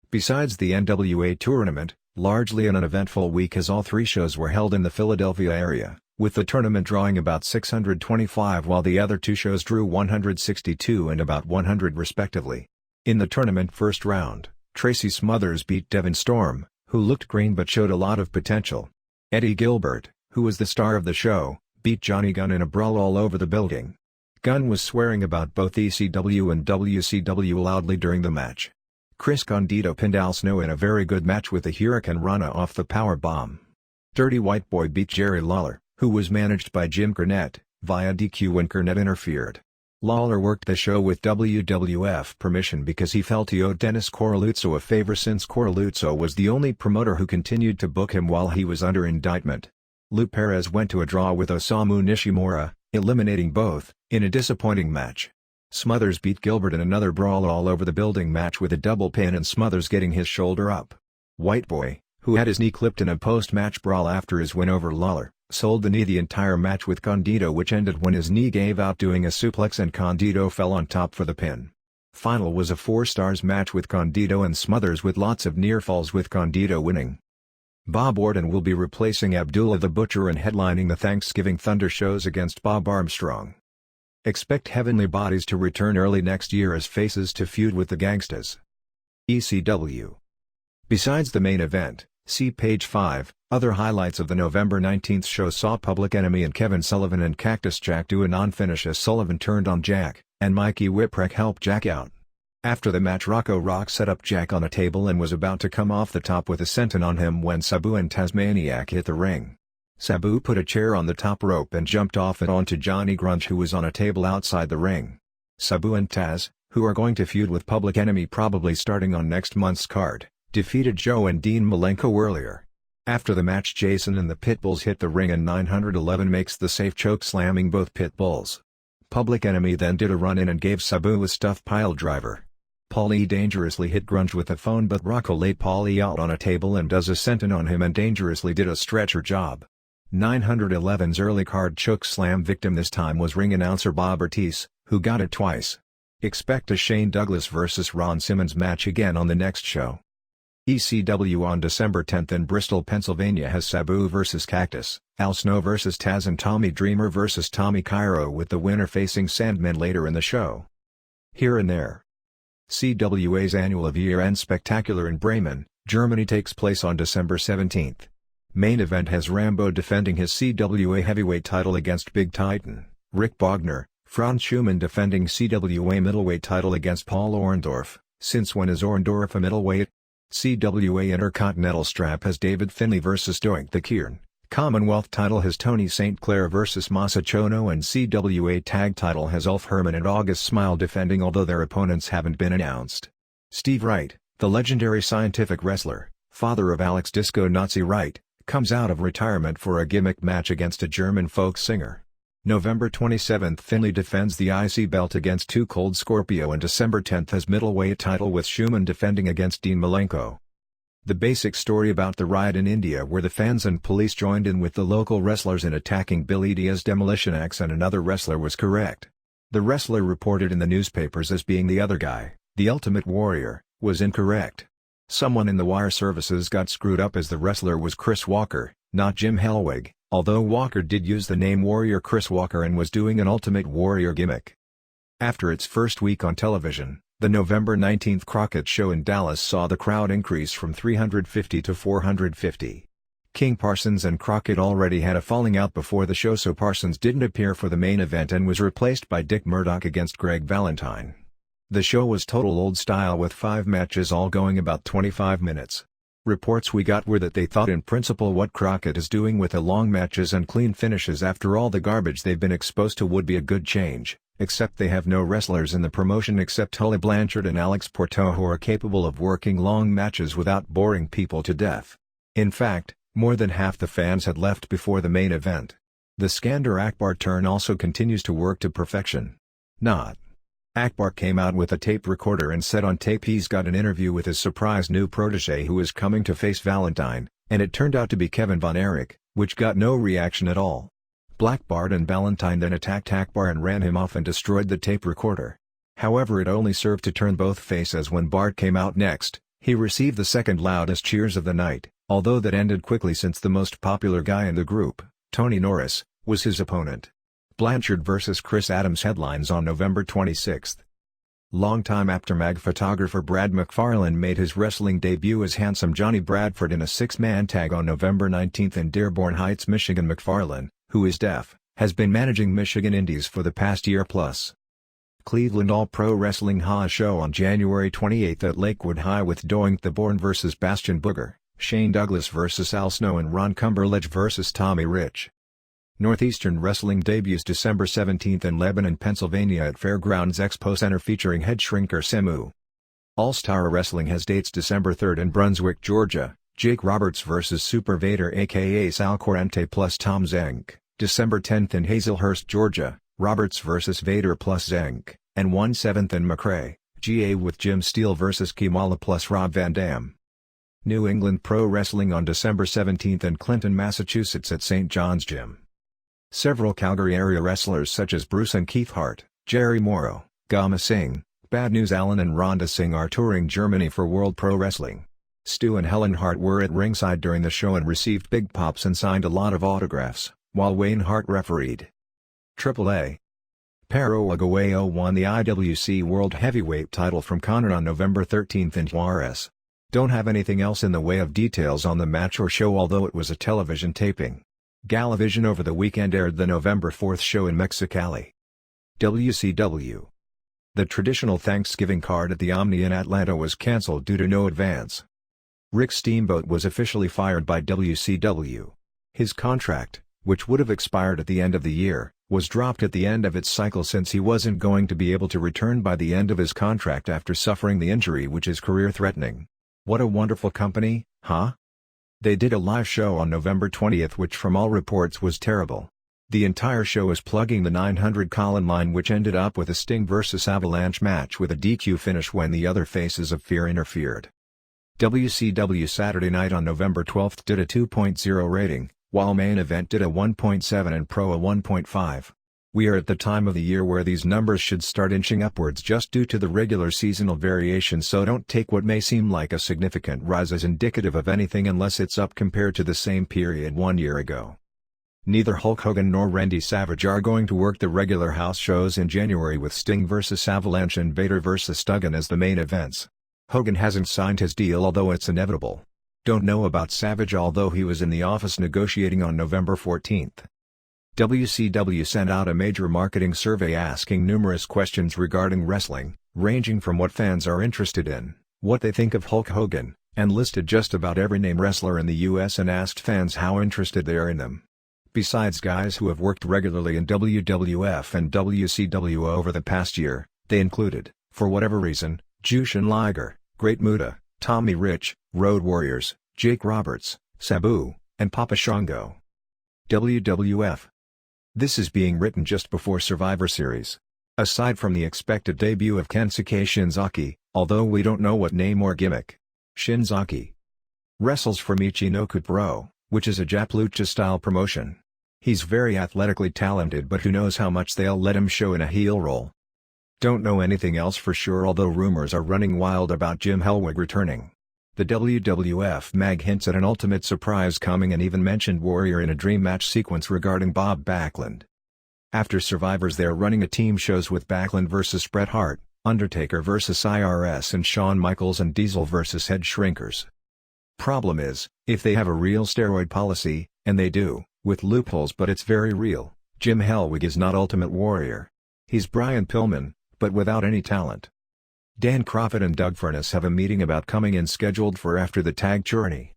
Besides the NWA tournament, largely an uneventful week as all 3 shows were held in the Philadelphia area, with the tournament drawing about 625 while the other 2 shows drew 162 and about 100 respectively. In the tournament first round, Tracy Smothers beat Devon Storm, who looked green but showed a lot of potential. Eddie Gilbert, who was the star of the show, beat Johnny Gunn in a brawl all over the building. Gunn was swearing about both ECW and WCW loudly during the match. Chris Candido pinned Al Snow in a very good match with a Hurricane Rana off the power bomb. Dirty White Boy beat Jerry Lawler, who was managed by Jim Cornette, via DQ when Cornette interfered. Lawler worked the show with WWF permission because he felt he owed Dennis Coraluzzo a favor, since Coraluzzo was the only promoter who continued to book him while he was under indictment. Lou Perez went to a draw with Osamu Nishimura, eliminating both, in a disappointing match. Smothers beat Gilbert in another brawl all over the building match with a double pin and Smothers getting his shoulder up. White Boy, who had his knee clipped in a post-match brawl after his win over Lawler, sold the knee the entire match with Candido, which ended when his knee gave out doing a suplex and Candido fell on top for the pin. Final was a 4 stars match with Candido and Smothers with lots of near falls with Candido winning. Bob Orton will be replacing Abdullah the Butcher and headlining the Thanksgiving Thunder shows against Bob Armstrong. Expect Heavenly Bodies to return early next year as faces to feud with the Gangstas. ECW. Besides the main event, see page 5, other highlights of the November 19 show saw Public Enemy and Kevin Sullivan and Cactus Jack do a non-finish as Sullivan turned on Jack, and Mikey Whipwreck helped Jack out. After the match, Rocco Rock set up Jack on a table and was about to come off the top with a senton on him when Sabu and Tasmaniac hit the ring. Sabu put a chair on the top rope and jumped off it onto Johnny Grunge, who was on a table outside the ring. Sabu and Taz, who are going to feud with Public Enemy probably starting on next month's card, defeated Joe and Dean Malenko earlier. After the match, Jason and the Pitbulls hit the ring and 911 makes the safe choke, slamming both Pitbulls. Public Enemy then did a run-in and gave Sabu a stuffed pile driver. Paulie dangerously hit Grunge with a phone, but Rocco laid Paulie out on a table and does a senton on him and dangerously did a stretcher job. 911's early card choke slam victim this time was ring announcer Bob Ortiz, who got it twice. Expect a Shane Douglas vs Ron Simmons match again on the next show. ECW on December 10 in Bristol, Pennsylvania has Sabu vs Cactus, Al Snow vs Taz and Tommy Dreamer vs Tommy Cairo, with the winner facing Sandman later in the show. Here and There. CWA's annual year-end spectacular in Bremen, Germany takes place on December 17. Main event has Rambo defending his CWA heavyweight title against Big Titan, Rick Bogner, Franz Schumann defending CWA middleweight title against Paul Orndorff, since when is Orndorff a middleweight? CWA Intercontinental strap has David Finlay vs Doink the Kiern, Commonwealth title has Tony St. Clair vs Masa Chono, and CWA tag title has Ulf Herman and August Smile defending, although their opponents haven't been announced. Steve Wright, the legendary scientific wrestler, father of Alex Disco Nazi Wright, comes out of retirement for a gimmick match against a German folk singer. November 27 Finlay defends the IC belt against Too Cold Scorpio, and December 10 has middleweight title with Schumann defending against Dean Malenko. The basic story about the riot in India, where the fans and police joined in with the local wrestlers in attacking Billy Diaz Demolition Axe and another wrestler, was correct. The wrestler reported in the newspapers as being the other guy, the Ultimate Warrior, was incorrect. Someone in the wire services got screwed up as the wrestler was Chris Walker, not Jim Hellwig, although Walker did use the name Warrior Chris Walker and was doing an Ultimate Warrior gimmick. After its first week on television, the November 19 Crockett show in Dallas saw the crowd increase from 350 to 450. King Parsons and Crockett already had a falling out before the show, so Parsons didn't appear for the main event and was replaced by Dick Murdoch against Greg Valentine. The show was total old style with 5 matches all going about 25 minutes. Reports we got were that they thought in principle what Crockett is doing with the long matches and clean finishes after all the garbage they've been exposed to would be a good change, except they have no wrestlers in the promotion except Tully Blanchard and Alex Porto who are capable of working long matches without boring people to death. In fact, more than half the fans had left before the main event. The Skander Akbar turn also continues to work to perfection. Not. Akbar came out with a tape recorder and said on tape he's got an interview with his surprise new protege who is coming to face Valentine, and it turned out to be Kevin Von Erich, which got no reaction at all. Black Bart and Valentine then attacked Akbar and ran him off and destroyed the tape recorder. However, it only served to turn both faces when Bart came out next. He received the second loudest cheers of the night, although that ended quickly since the most popular guy in the group, Tony Norris, was his opponent. Blanchard vs. Chris Adams headlines on November 26. Longtime Aftermag photographer Brad McFarlane made his wrestling debut as Handsome Johnny Bradford in a 6-man tag on November 19 in Dearborn Heights, Michigan. McFarlane, who is deaf, has been managing Michigan Indies for the past year plus. Cleveland All-Pro Wrestling Haas show on January 28 at Lakewood High with Doink the Born vs. Bastion Booger, Shane Douglas vs. Al Snow and Ron Cumberledge vs. Tommy Rich. Northeastern Wrestling debuts December 17 in Lebanon, Pennsylvania at Fairgrounds Expo Center featuring Head Shrinker Semu. All-Star Wrestling has dates December 3 in Brunswick, Georgia, Jake Roberts vs. Super Vader aka Sal Corrente plus Tom Zenk, December 10 in Hazelhurst, Georgia, Roberts vs. Vader plus Zenk, and 1/7 in McRae, GA with Jim Steele vs. Kimala plus Rob Van Dam. New England Pro Wrestling on December 17 in Clinton, Massachusetts at St. John's Gym. Several Calgary area wrestlers such as Bruce and Keith Hart, Jerry Morrow, Gama Singh, Bad News Allen and Rhonda Singh are touring Germany for World Pro Wrestling. Stu and Helen Hart were at ringside during the show and received big pops and signed a lot of autographs, while Wayne Hart refereed. AAA. Pero Aguayo won the IWC World Heavyweight title from Conor on November 13 in Juarez. Don't have anything else in the way of details on the match or show, although it was a television taping. Galavision over the weekend aired the November 4 show in Mexicali. WCW. The traditional Thanksgiving card at the Omni in Atlanta was cancelled due to no advance. Rick Steamboat was officially fired by WCW. His contract, which would have expired at the end of the year, was dropped at the end of its cycle since he wasn't going to be able to return by the end of his contract after suffering the injury which is career-threatening. What a wonderful company, huh? They did a live show on November 20 which from all reports was terrible. The entire show was plugging the 900 call-in line which ended up with a Sting vs. Avalanche match with a DQ finish when the other Faces of Fear interfered. WCW Saturday Night on November 12 did a 2.0 rating, while Main Event did a 1.7 and Pro a 1.5. We are at the time of the year where these numbers should start inching upwards just due to the regular seasonal variation, so don't take what may seem like a significant rise as indicative of anything unless it's up compared to the same period 1 year ago. Neither Hulk Hogan nor Randy Savage are going to work the regular house shows in January with Sting vs. Avalanche and Vader vs. Duggan as the main events. Hogan hasn't signed his deal, although it's inevitable. Don't know about Savage, although he was in the office negotiating on November 14. WCW sent out a major marketing survey asking numerous questions regarding wrestling, ranging from what fans are interested in, what they think of Hulk Hogan, and listed just about every name wrestler in the US and asked fans how interested they are in them. Besides guys who have worked regularly in WWF and WCW over the past year, they included, for whatever reason, Jushin Liger, Great Muta, Tommy Rich, Road Warriors, Jake Roberts, Sabu, and Papa Shango. WWF. This is being written just before Survivor Series. Aside from the expected debut of Kensuke Shinzaki, although we don't know what name or gimmick. Shinzaki wrestles for Michinoku Pro, which is a Japlucha-style promotion. He's very athletically talented, but who knows how much they'll let him show in a heel role. Don't know anything else for sure, although rumors are running wild about Jim Hellwig returning. The WWF mag hints at an ultimate surprise coming and even mentioned Warrior in a dream match sequence regarding Bob Backlund. After Survivors they're running a team shows with Backlund vs Bret Hart, Undertaker vs IRS and Shawn Michaels and Diesel vs Head Shrinkers. Problem is, if they have a real steroid policy, and they do, with loopholes but it's very real, Jim Hellwig is not Ultimate Warrior. He's Brian Pillman, but without any talent. Dan Kroffat and Doug Furnas have a meeting about coming in scheduled for after the tag journey.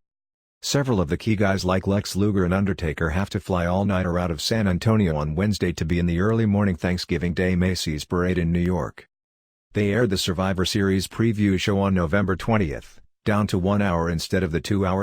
Several of the key guys like Lex Luger and Undertaker have to fly all-nighter out of San Antonio on Wednesday to be in the early morning Thanksgiving Day Macy's Parade in New York. They aired the Survivor Series preview show on November 20th, down to 1 hour instead of the 2 hours